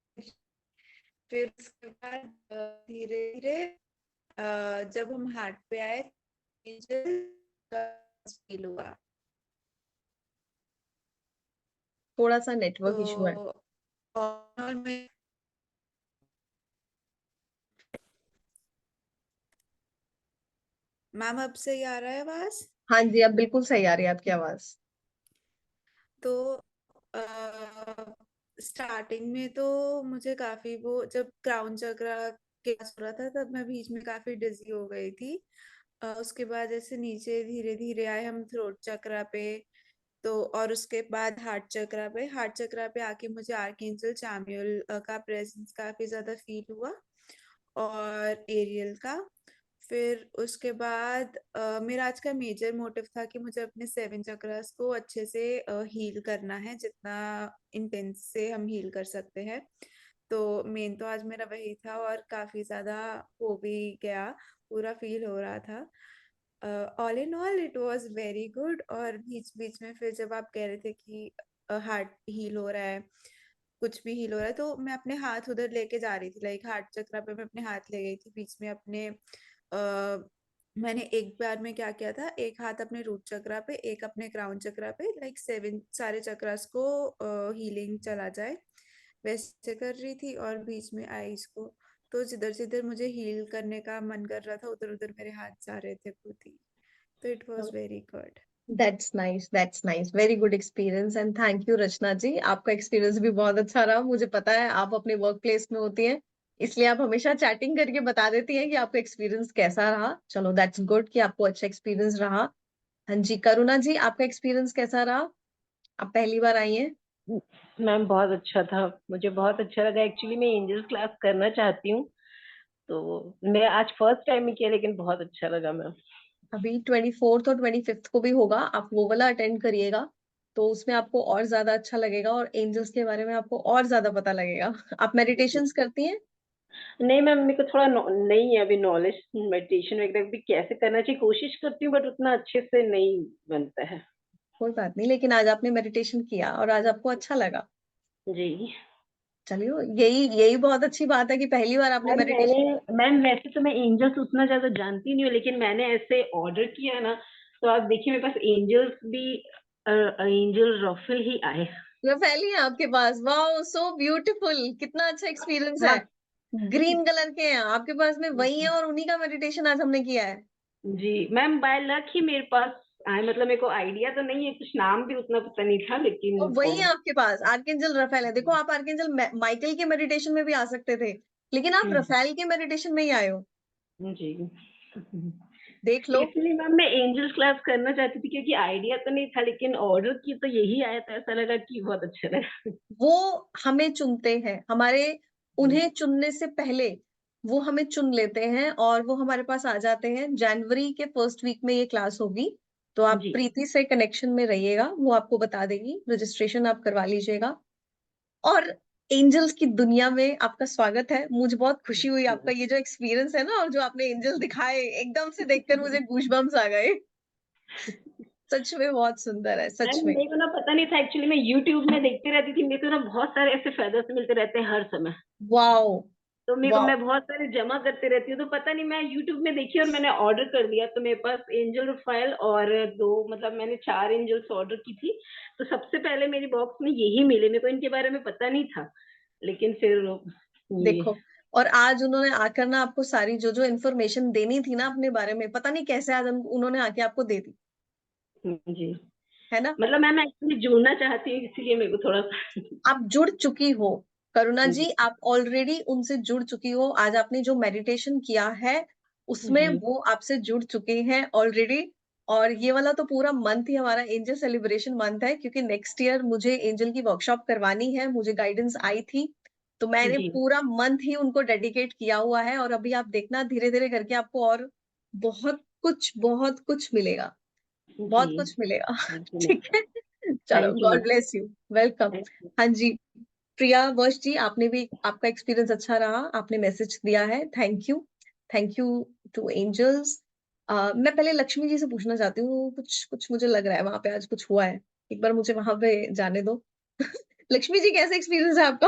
फिर उसके बाद धीरे धीरे जब हम हार्ट पे आए फील हुआ। थोड़ा सा नेटवर्क इशू है। तो और मैं मैम अब सही आ रहा है आवाज? हाँ जी, अब बिल्कुल सही आ रही है आपकी आवाज। तो स्टार्टिंग में तो मुझे काफी वो, जब क्राउन चक्रा क्लास हो रहा था तब मैं बीच में काफी डिजी हो गई थी। उसके बाद ऐसे नीचे धीरे धीरे आए हम थ्रोट चक्रा पे। तो और उसके बाद हार्ट चक्रा पे आके मुझे आर्कएंजल चामियल का प्रेजेंस काफी ज्यादा फील हुआ, और एरियल का। फिर उसके बाद मेरा आज का मेजर मोटिव था कि मुझे अपने 7 चक्रास को अच्छे से हील करना है, जितना इंटेंस से हम हील कर सकते हैं। तो मेन तो आज मेरा वही था, और काफी ज्यादा हो भी गया, पूरा फील हो रहा था। All in all it was very good. और बीच बीच में फिर जब आप कह रहे थे कि हार्ट हील हो रहा है, कुछ भी हील हो रहा है, तो मैं अपने हाथ उधर लेके जा रही थी, लाइक हार्ट चक्रा पे मैं अपने हाथ ले गई थी बीच में अपने। मैंने एक बार में क्या किया था, एक हाथ अपने रूट चक्रा पे, एक अपने क्राउन चक्रा पे, लाइक 7 सारे चक्रास को हीलिंग चला जाए वैसे कर रही थी, और बीच में आईज को। तो जिधर जिधर मुझे हील करने का मन कर रहा था उधर उधर मेरे हाथ जा रहे थे खुद ही। तो it was very good. That's nice, that's nice, very good experience and thank you Rachna ji, आपका एक्सपीरियंस भी बहुत अच्छा रहा। मुझे पता है आप अपने वर्क प्लेस में होती हैं, इसलिए आप हमेशा चैटिंग करके बता देती हैं कि आपका एक्सपीरियंस कैसा रहा। चलो, दैट्स गुड कि आपको अच्छा एक्सपीरियंस रहा। हाँ जी, करुणा जी, आपका एक्सपीरियंस कैसा रहा? आप पहली बार आई हैं। मैम बहुत अच्छा था, मुझे बहुत अच्छा लगा। एक्चुअली मैं एंजल्स क्लास करना चाहती हूँ, तो मैं आज फर्स्ट टाइम ही किया, लेकिन बहुत अच्छा लगा मैम। अभी 24th और 25th को भी होगा, आप वो वाला अटेंड करिएगा, तो उसमें आपको और ज्यादा अच्छा लगेगा और एंजल्स के बारे में आपको और ज्यादा पता लगेगा। आप मेडिटेशंस करती हैं? नहीं मैम, मेरे को थोड़ा नहीं है अभी नॉलेज मेडिटेशन वगैरह भी कैसे करना चाहिए, कोशिश करती हूँ बट उतना अच्छे से नहीं बनता है। कोई बात नहीं, लेकिन आज आपने मेडिटेशन किया और आज आपको अच्छा लगा। जी चलिए, यही यही बहुत अच्छी बात है कि पहली बार आपने मैम, मेडिटेशन। मैम वैसे तो मैं एंजल्स उतना ज्यादा जानती नहीं हूँ, लेकिन मैंने ऐसे ऑर्डर किया है ना, तो आप देखिए मेरे पास एंजल्स भी एंजल रफल ही आए। रफेली है आपके पास? वाओ, सो ब्यूटीफुल, कितना अच्छा एक्सपीरियंस है। हाँ ग्रीन कलर के हैं आपके पास में, वही है, और उन्हीं का मेडिटेशन आज हमने किया है। जी मैम, बाय लक ही मेरे पास आए, मतलब मेरे को आइडिया तो नहीं है, कुछ नाम भी उतना पता नहीं था, लेकिन और वही है आपके पास, आर्कएंजल रफेल है। देखो, आप आर्कएंजल माइकल के मेडिटेशन में भी आ सकते थे, लेकिन आप रफेल के मेडिटेशन में ही आए हो। जी देख लो। एक्चुअली मैम मैं एंजल्स क्लास करना चाहती थी, क्योंकि आइडिया तो नहीं था, लेकिन ऑर्डर की तो यही आया, तो ऐसा लगा कि बहुत अच्छा लगा। वो हमें चुनते हैं, हमारे उन्हें चुनने से पहले वो हमें चुन लेते हैं और वो हमारे पास आ जाते हैं। जनवरी के फर्स्ट वीक में ये क्लास होगी, तो आप जी प्रीति से कनेक्शन में रहिएगा, वो आपको बता देगी। रजिस्ट्रेशन आप करवा लीजिएगा। और एंजल्स की दुनिया में आपका स्वागत है। मुझे बहुत खुशी हुई, आपका ये जो एक्सपीरियंस है ना, और जो आपने एंजल दिखाए, एकदम से देखकर मुझे गूजबम्स आ गए। सच में बहुत सुंदर है, मैम, सच में। मेरे को ना पता नहीं था, एक्चुअली मैं यूट्यूब में देखती रहती थी, मेरे को ना बहुत सारे ऐसे फेदर्स मिलते रहते हैं हर समय, वाओ, तो मेरे को वाओ। मैं बहुत सारे जमा करते रहती हूँ, तो पता नहीं मैं यूट्यूब में देखी और मैंने ऑर्डर कर दिया, तो मेरे पास एंजल फाइल और दो, मतलब मैंने 4 एंजल्स ऑर्डर की थी, तो सबसे पहले मेरी बॉक्स में यही मिले। मेरे को इनके बारे में पता नहीं था, लेकिन फिर ये देखो, और आज उन्होंने आकर ना आपको सारी जो जो इन्फॉर्मेशन देनी थी ना अपने बारे में, पता नहीं कैसे आज उन्होंने आके आपको दे दी। जी है ना? मतलब मैम मैं एक्चुअली जुड़ना चाहती हूँ, इसीलिए मेरे को थोड़ा-सा आप जुड़ चुकी हो। करुणा जी, जी, आप ऑलरेडी उनसे जुड़ चुकी हो। आज आपने जो मेडिटेशन किया है, उसमें जी, वो आपसे जुड़ चुके हैं ऑलरेडी। और ये वाला तो पूरा मंथ ही हमारा एंजल सेलिब्रेशन मंथ है, क्योंकि नेक्स्ट ईयर मुझे एंजल की वर्कशॉप करवानी है, मुझे गाइडेंस आई थी, तो मैंने जी, पूरा मंथ ही उनको डेडिकेट किया हुआ है। और अभी आप देखना धीरे-धीरे करके आपको और बहुत कुछ मिलेगा, जी। बहुत कुछ मिलेगा। थैंक यू मैम, ठीक है? चलो, thank you God ma'am, bless you. Welcome. Thank you. हाँ जी। प्रिया वश जी, आपने भी, आपका एक्सपीरियंस अच्छा रहा, आपने मैसेज दिया है, थैंक यू टू एंजल्स। मैं पहले लक्ष्मी जी से पूछना चाहती हूँ, कुछ कुछ मुझे लग रहा है वहां पे आज कुछ हुआ है, एक बार मुझे वहां पे जाने दो। लक्ष्मी जी, कैसा एक्सपीरियंस है आपका?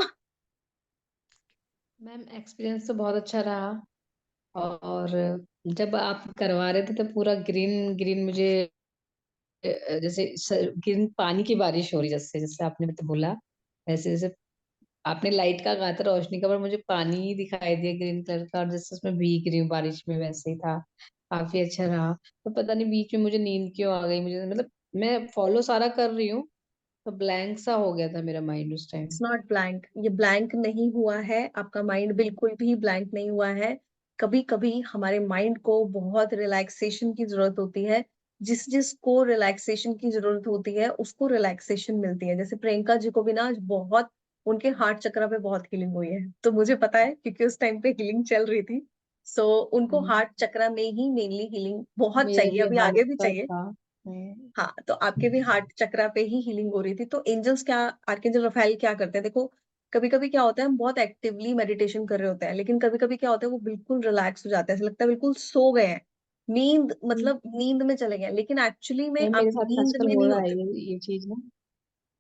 मैम एक्सपीरियंस तो बहुत अच्छा रहा। और जब आप करवा रहे थे तो पूरा ग्रीन ग्रीन मुझे जैसे ग्रीन पानी की बारिश हो रही, जैसे जैसे आपने मतलब बोला, वैसे जैसे आपने लाइट का कहा था, रोशनी का, पर मुझे पानी ही दिखाई दिया ग्रीन कलर का, और जैसे उसमें भीग रही हूँ बारिश में, वैसे ही था। काफी अच्छा रहा। तो पता नहीं बीच में मुझे नींद क्यों आ गई, मुझे मतलब मैं फॉलो सारा कर रही हूँ, तो ब्लैंक सा हो गया था मेरा माइंड उस टाइम। इट्स नॉट ब्लैंक, ये ब्लैंक नहीं हुआ है, आपका माइंड बिल्कुल भी ब्लैंक नहीं हुआ है। कभी कभी हमारे माइंड को बहुत रिलैक्सेशन की जरूरत होती है। जिस जिसको रिलैक्सेशन की जरूरत होती है उसको रिलैक्सेशन मिलती है। जैसे प्रियंका जी को भी ना आज बहुत, उनके हार्ट चक्र पे बहुत हीलिंग हुई है, तो मुझे पता है क्योंकि उस टाइम पे हीलिंग चल रही थी। सो उनको हम्म, हार्ट चक्र में ही मेनली हीलिंग बहुत मेरे चाहिए, भी अभी हार्ट आगे भी का चाहिए। था। हम्म, हाँ, तो आपके भी हार्ट चक्रा पे ही हीलिंग हो रही थी। तो एंजल्स क्या, आर्कएंजल रफाएल क्या करते हैं, देखो, कभी कभी क्या होता है, हम बहुत एक्टिवली मेडिटेशन कर रहे होते हैं, लेकिन कभी कभी क्या होता है, वो बिल्कुल रिलैक्स हो जाते हैं, ऐसा लगता है बिल्कुल सो गए हैं, नींद, मतलब नींद में चले गए हैं, लेकिन एक्चुअली में नहीं, आप मेरे साथ नींद आजकल में हो नहीं रहा है होते। ये चीज ना,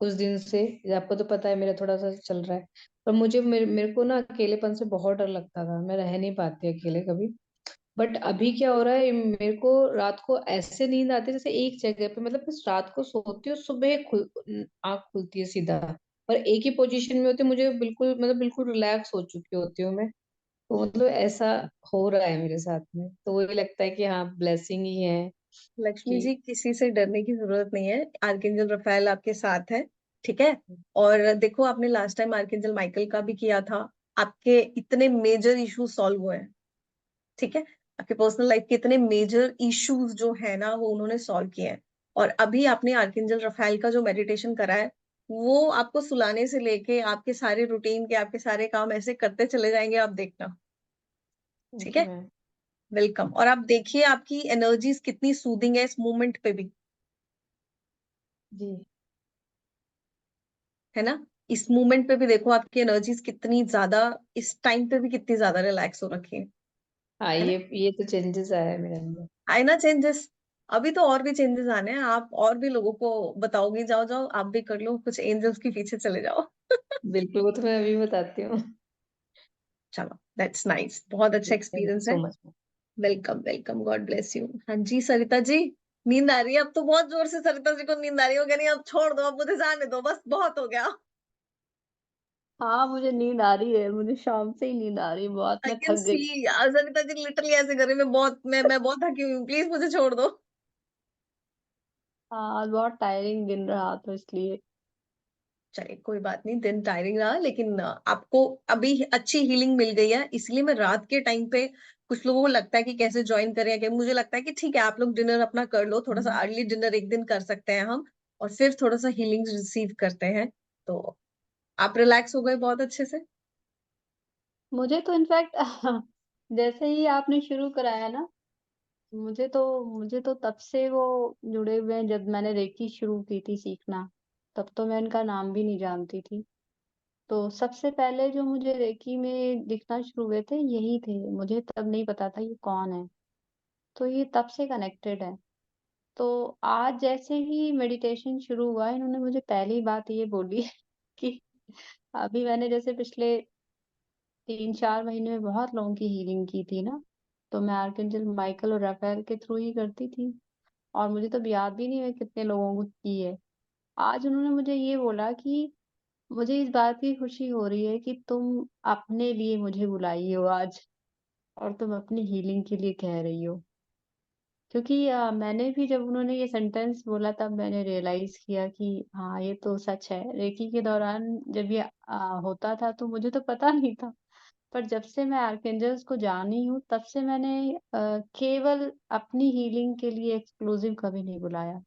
कुछ दिन से। आपको तो पता है मेरा थोड़ा सा चल रहा है। पर मुझे मेरे को ना अकेलेपन से बहुत डर लगता था, मैं रह नहीं पाती अकेले कभी। बट अभी क्या हो रहा है, मेरे को रात को ऐसे नींद आती है जैसे एक जगह पे, मतलब बस रात को सोती हूँ, सुबह आँख खुलती है सीधा, और एक ही पोजीशन में होती है, मुझे बिल्कुल मतलब बिल्कुल रिलैक्स हो चुकी होती हूँ मैं। तो मतलब ऐसा हो रहा है मेरे साथ में, तो वही लगता है कि हाँ ब्लेसिंग ही है लक्ष्मी कि। जी, किसी से डरने की जरूरत नहीं है, आर्कएंजल रफाएल आपके साथ है। ठीक है? और देखो, आपने लास्ट टाइम आर्कएंजल माइकल का भी किया था, आपके इतने मेजर इश्यूज सॉल्व हुए हैं। ठीक है? आपके पर्सनल लाइफ के इतने मेजर इश्यूज जो है ना, वो उन्होंने सॉल्व किए हैं। और अभी आपने आर्कएंजल रफाएल का जो मेडिटेशन करा है, वो आपको सुलाने से लेके आपके सारे रूटीन के, आपके सारे काम ऐसे करते चले जाएंगे, आप देखना। ठीक थैंक यू है? मैम। वेलकम। और आप देखिए आपकी एनर्जीज कितनी सूदिंग है इस मोमेंट पे भी, जी। है ना? इस मोमेंट पे भी देखो आपकी एनर्जीज कितनी ज्यादा, इस टाइम पे भी कितनी ज्यादा रिलैक्स हो रखी हाँ, है ना? ये तो चेंजेस आया है मेरे अंदर। आए ना चेंजेस? अभी तो और भी चेंजेस आने हैं, आप और भी लोगों को बताओगी, जाओ जाओ आप भी कर लो, कुछ एंजल्स के पीछे चले जाओ। बिल्कुल, वो तो मैं अभी बताती हूँ। चलो, दैट्स नाइस, बहुत अच्छा थैंक यू एक्सपीरियंस सो है। Much. Welcome welcome, God bless you. हाँ जी, सरिता जी, नींद आ रही है? अब तो बहुत जोर से सरिता जी को नींद आ रही हो, नहीं अब छोड़ दो, अब मुझे जाने दो, बस बहुत हो गया। हाँ, मुझे नींद आ रही है, मुझे शाम से ही नींद आ रही है बहुत, आई मैं कैन थक सी, गई। सरिता जी लिटरली ऐसे कर रही है, मैं बहुत थकी हुई हूँ, प्लीज मुझे छोड़ दो। हाँ, आज बहुत टायरिंग दिन रहा तो इसलिए। चलिए, कोई बात नहीं, दिन टायरिंग रहा, लेकिन आपको अभी अच्छी हीलिंग मिल गई है, इसलिए मैं रात के टाइम पे, कुछ लोगों को लगता है कि कैसे ज्वाइन करें, कि मुझे लगता है कि ठीक है, आप लोग डिनर अपना कर लो, थोड़ा सा अर्ली डिनर एक दिन कर सकते हैं हम, और फिर थोड़ा सा हीलिंग रिसीव करते हैं। तो आप रिलैक्स हो गए बहुत अच्छे से? मुझे तो इनफैक्ट जैसे ही आपने शुरू कराया ना, मुझे तो तब से वो जुड़े हुए हैं, जब मैंने रेकी शुरू की थी सीखना, तब तो मैं इनका नाम भी नहीं जानती थी। तो सबसे पहले जो मुझे रेकी में दिखना शुरू हुए थे यही थे, मुझे तब नहीं पता था ये कौन है। तो ये तब से कनेक्टेड है। तो आज जैसे ही मेडिटेशन शुरू हुआ, इन्होंने मुझे पहली बात ये बोली कि अभी मैंने जैसे पिछले 3-4 महीने में बहुत लोगों की हीलिंग की थी ना, तो मैं आर्कएंजल माइकल और राफेल के थ्रू ही करती थी, और मुझे तो याद भी नहीं है कितने लोगों को की है। आज उन्होंने मुझे ये बोला कि मुझे इस बात की खुशी हो रही है कि तुम अपने लिए मुझे बुलाई हो आज, और तुम अपनी हीलिंग के लिए कह रही हो। क्योंकि मैंने भी जब उन्होंने ये सेंटेंस बोला तब मैंने रियलाइज किया कि हाँ ये तो सच है। रेकी के दौरान जब ये होता था तो मुझे तो पता नहीं था, पर जब से मैं आर्कएंजल्स को जानी हूँ तब से मैंने केवल अपनी हीलिंग के लिए एक्सक्लूसिव कभी नहीं बुलाया।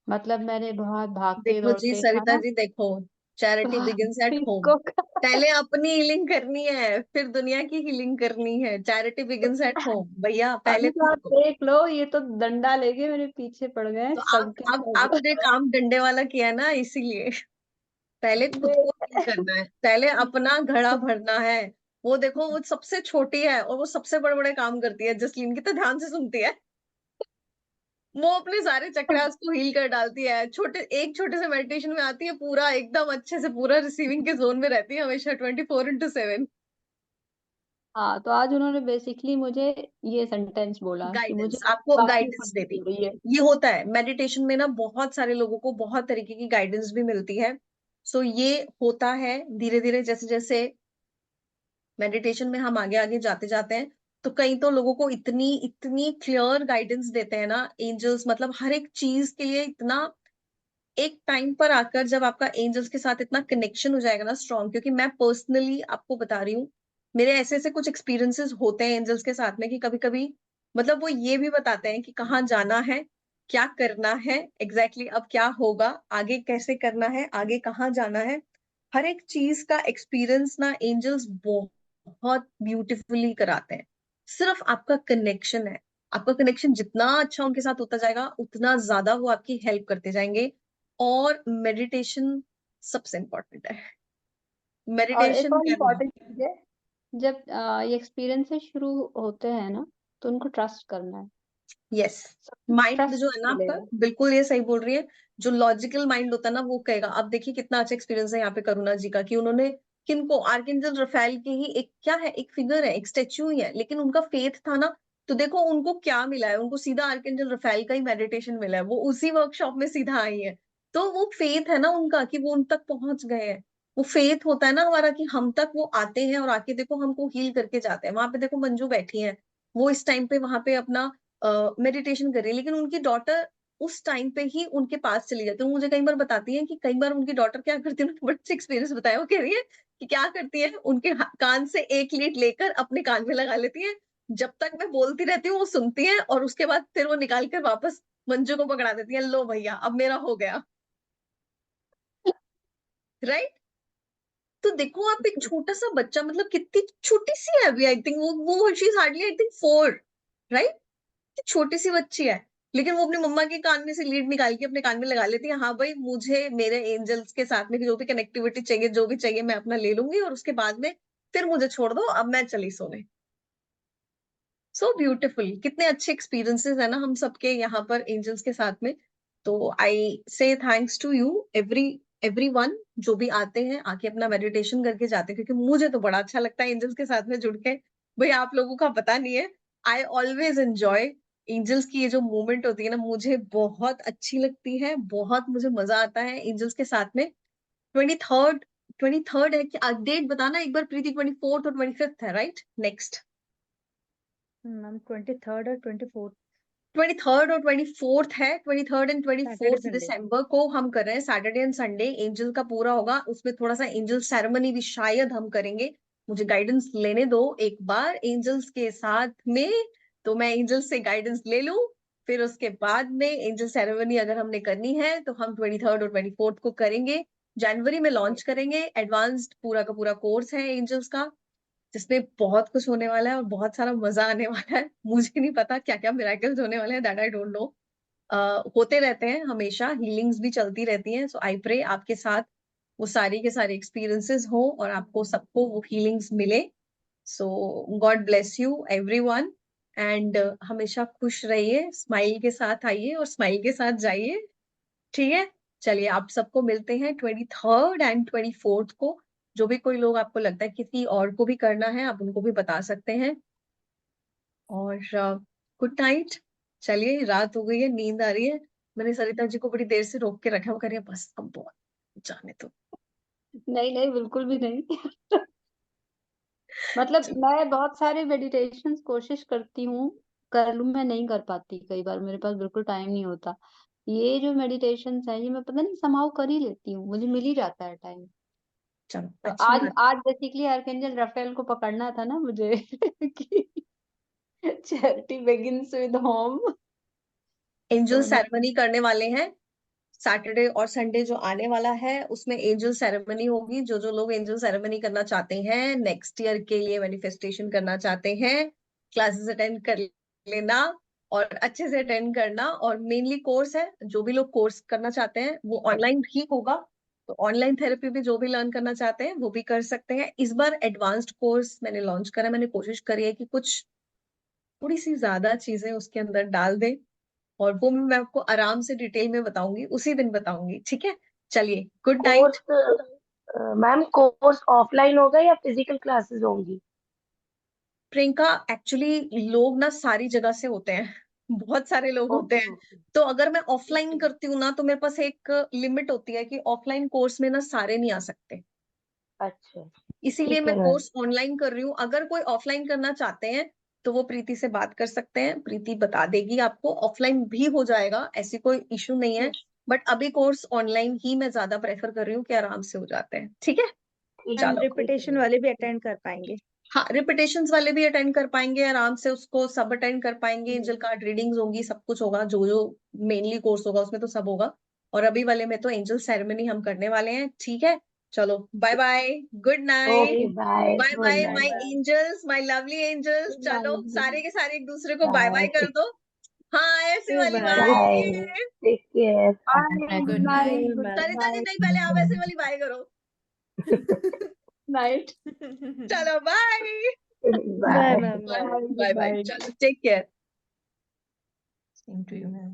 मतलब मैंने बहुत भागते देखो जी दौड़ते था सरिता ना, जी, देखो, चैरिटी तो बिगिंस एट होम। इसको पहले अपनी हीलिंग करनी है, फिर दुनिया की हीलिंग करनी है। चैरिटी बिगिंस एट होम भैया, पहले अभी तो खुद आप को। देख लो, ये तो डंडा लेके मेरे पीछे पड़ गए हैं तो आप सबके आप सब। आपने काम डंडे वाला किया ना, इसीलिए। पहले खुद को हील करना है, पहले अपना घड़ा भरना है। वो देखो, वो सबसे छोटी है और वो सबसे बड़े बड़े काम करती है। जसलीन कितना ध्यान से सुनती है। वो अपने सारे चक्रास को हील कर डालती है। छोटे से मेडिटेशन में आती है, पूरा एकदम अच्छे से पूरा रिसीविंग के जोन में रहती है हमेशा 24/7। हाँ, तो आज उन्होंने बेसिकली मुझे ये सेंटेंस बोला कि मुझे गाइडेंस, आपको काफी गाइडेंस खुशी देती हो रही है। ये होता है मेडिटेशन में ना, बहुत सारे लोगों को बहुत तरीके की गाइडेंस भी मिलती है। सो ये होता है धीरे धीरे, जैसे जैसे मेडिटेशन में हम आगे आगे जाते जाते हैं, तो कई तो लोगों को इतनी इतनी क्लियर गाइडेंस देते हैं ना एंजल्स, मतलब हर एक चीज के लिए इतना। एक टाइम पर आकर जब आपका एंजल्स के साथ इतना कनेक्शन हो जाएगा ना स्ट्रॉन्ग, क्योंकि मैं पर्सनली आपको बता रही हूँ, मेरे ऐसे ऐसे कुछ एक्सपीरियंसेस होते हैं एंजल्स के साथ में कि कभी कभी मतलब वो ये भी बताते हैं कि कहाँ जाना है, क्या करना है, एग्जैक्टली अब क्या होगा, आगे कैसे करना है, आगे कहाँ जाना है। हर एक चीज का एक्सपीरियंस ना एंजल्स बहुत ब्यूटिफुली कराते हैं। सिर्फ आपका कनेक्शन है। आपका कनेक्शन जितना अच्छा उनके साथ होता जाएगा, उतना ज्यादा वो आपकी हेल्प करते जाएंगे। और मेडिटेशन सबसे इम्पोर्टेंट है। और एक मेडिटेशन और करना। इम्पोर्टेंट चीज है, जब ये एक्सपीरियंसेस शुरू होते हैं ना, तो उनको ट्रस्ट करना है। यस। माइंड ट्रस्ट जो है ना आपका, मिलेगा। बिल्कुल ये सही बोल रही है। जो लॉजिकल माइंड होता है ना, वो कहेगा। अब देखिए कितना अच्छा एक्सपीरियंस है यहाँ पे करुणा जी का, कि उन्होंने किनको, आर्कएंजल रफेल की ही एक क्या है, एक फिगर है, एक स्टेच्यू ही है, लेकिन उनका फेथ था ना। तो देखो उनको क्या मिला है, उनको सीधा आर्कएंजल रफेल का ही मेडिटेशन मिला है, वो उसी वर्कशॉप में सीधा आई है। तो वो फेथ है ना उनका, कि वो उन तक पहुंच गए हैं। वो फेथ होता है ना हमारा, कि हम तक वो आते हैं और आके देखो हमको हील करके जाते हैं। वहां पे देखो मंजू बैठी है, वो इस टाइम पे वहां पे अपना मेडिटेशन कर रही है, लेकिन उनकी डॉटर उस टाइम पे ही उनके पास चली जाती है। वो मुझे कई बार बताती है कि कई बार उनकी डॉटर क्या करती है, उन्होंने बड़े अच्छे एक्सपीरियंस बताया। वो कह रही है कि क्या करती है, उनके कान से एक लीड लेकर अपने कान में लगा लेती है। जब तक मैं बोलती रहती हूँ वो सुनती है, और उसके बाद फिर वो निकाल कर वापस मंजू को पकड़ा देती है, लो भैया अब मेरा हो गया। राइट। तो देखो आप, एक छोटा सा बच्चा, मतलब कितनी छोटी सी है अभी, आई थिंक वो she is hardly I think 4। Right. छोटी सी बच्ची है, लेकिन वो अपनी मम्मा के कान में से लीड निकाल के अपने कान में लगा लेती है। हाँ भाई, मुझे मेरे एंजल्स के साथ में जो भी कनेक्टिविटी चाहिए, जो भी चाहिए, मैं अपना ले लूंगी, और उसके बाद में फिर मुझे छोड़ दो, अब मैं चली सोने। सो ब्यूटिफुल, कितने अच्छे एक्सपीरियंसेस है ना हम सबके यहाँ पर एंजल्स के साथ में। तो I say thanks to you, everyone, जो भी आते हैं आके अपना मेडिटेशन करके जाते हैं, क्योंकि मुझे तो बड़ा अच्छा लगता है एंजल्स के साथ में जुड़ के। भाई आप लोगों का पता नहीं है, आई ऑलवेज एंजॉय एंजल्स की ये जो मूवमेंट होती है ना, मुझे बहुत अच्छी लगती है, बहुत मुझे मजा आता है एंजल्स के साथ में। 23rd, 23rd है कि डेट बताना एक बार प्रीति। 24th और 25th है, राइट? नेक्स्ट मैम 23rd और 24th 23rd और 24th है। 23rd and Saturday 24th Sunday. दिसंबर को हम कर रहे हैं, सैटरडे एंड संडे एंजल का पूरा होगा। उसमें थोड़ा सा एंजल सेरेमनी भी शायद हम करेंगे। मुझे गाइडेंस लेने दो एक बार एंजल्स के साथ में, तो मैं एंजल्स से गाइडेंस ले लूं। फिर उसके बाद में एंजल सेरेमनी अगर हमने करनी है तो हम 23rd और 24th को करेंगे। जनवरी में लॉन्च करेंगे। एडवांस्ड पूरा का पूरा कोर्स है एंजल्स का, जिसमें बहुत कुछ होने वाला है और बहुत सारा मजा आने वाला है। मुझे नहीं पता क्या क्या मिराकल्स होने वाले हैं, दैट आई डोंट नो। होते रहते हैं हमेशा, हीलिंग्स भी चलती रहती हैं। सो आई प्रे आपके साथ वो सारी के सारे एक्सपीरियंसेस हो और आपको सबको वो हीलिंग्स मिले। So God bless you everyone, and हमेशा खुश रहिए, स्माइल के साथ आइए और स्माइल के साथ जाइए। ठीक है। चलिए, आप सबको मिलते हैं 23rd एंड 24th को। जो भी कोई लोग आपको लगता है किसी और को भी करना है, आप उनको भी बता सकते हैं। और गुड नाइट। चलिए, रात हो गई है, नींद आ रही है। मैंने सरिता जी को बड़ी देर से रोक के रखा, वो कह रही है बस अब बहुत, जाने तो। नहीं नहीं, बिल्कुल भी नहीं। मतलब मैं बहुत सारे मेडिटेशंस कोशिश करती हूँ, कर लूँ, मैं नहीं कर पाती, कई बार मेरे पास बिल्कुल टाइम नहीं होता। ये जो मेडिटेशंस है, ये मैं पता नहीं समहाउ कर ही लेती हूँ, मुझे मिल ही जाता है टाइम। चलो तो अच्छी आज बात। आज बेसिकली आर्कएंजल राफेल को पकड़ना था ना मुझे कि charity begins with home. Angel तो सेरेमनी करने वाले हैं सैटरडे और संडे जो आने वाला है, उसमें एंजल सेरेमनी होगी। जो जो लोग एंजल सेरेमनी करना चाहते हैं, नेक्स्ट ईयर के लिए मैनिफेस्टेशन करना चाहते हैं, क्लासेस अटेंड कर लेना और अच्छे से अटेंड करना। और मेनली कोर्स है, जो भी लोग कोर्स करना चाहते हैं वो ऑनलाइन ही होगा। तो ऑनलाइन थेरेपी भी जो भी लर्न करना चाहते हैं वो भी कर सकते हैं। इस बार एडवांस्ड कोर्स मैंने लॉन्च करा, मैंने कोशिश करी है कि कुछ थोड़ी सी ज्यादा चीजें उसके अंदर डाल दें, और वो मैं आपको आराम से डिटेल में बताऊंगी, उसी दिन बताऊंगी, ठीक है। चलिए, good night. Course ma'am, course offline होगा या फिजिकल क्लासेस होंगी? प्रियंका, एक्चुअली लोग ना सारी जगह से होते हैं, बहुत सारे लोग होते ओके हैं। ओके। तो अगर मैं ठीक ऑफलाइन है। करती हूँ ना, तो मेरे पास एक लिमिट होती है कि ऑफलाइन कोर्स में ना सारे नहीं आ सकते, अच्छा, इसीलिए ठीक मैं है मैम। कोर्स ऑनलाइन कर रही हूँ। अगर कोई ऑफलाइन करना चाहते हैं तो वो प्रीति से बात कर सकते हैं, प्रीति बता देगी आपको, ऑफलाइन भी हो जाएगा, ऐसी कोई इशू नहीं है। बट अभी कोर्स ऑनलाइन ही मैं ज्यादा प्रेफर कर रही हूँ कि आराम से हो जाते हैं, ठीक है। ठीक हम है, चलो, ठीक है रिपीटेशन मैम। वाले भी अटेंड कर पाएंगे। हाँ, रिपीटेशंस वाले भी अटेंड कर पाएंगे आराम से, उसको सब अटेंड कर पाएंगे। हम्म। एंजल कार्ड रीडिंग्स होंगी, सब कुछ होगा, जो जो मेनली कोर्स होगा उसमें तो सब होगा। और अभी वाले में तो एंजल सेरेमनी हम करने वाले हैं, ठीक है। चलो, bye bye, good night. Okay, bye, bye good bye my night. Angels, my lovely angels. Good चलो, नाइट। सारे के सारे एक दूसरे को बाय बाय बाय कर दो। हाँ, ऐसे वाली bye bye. Bye. Take care. Bye, good good night, night. Good Sarita ji, night, नहीं, पहले आप ऐसे वाली बाय करो। नाइट। चलो, bye bye bye. Ma'am, bye. Bye good bye. Night. चलो, take care. Same to you ma'am.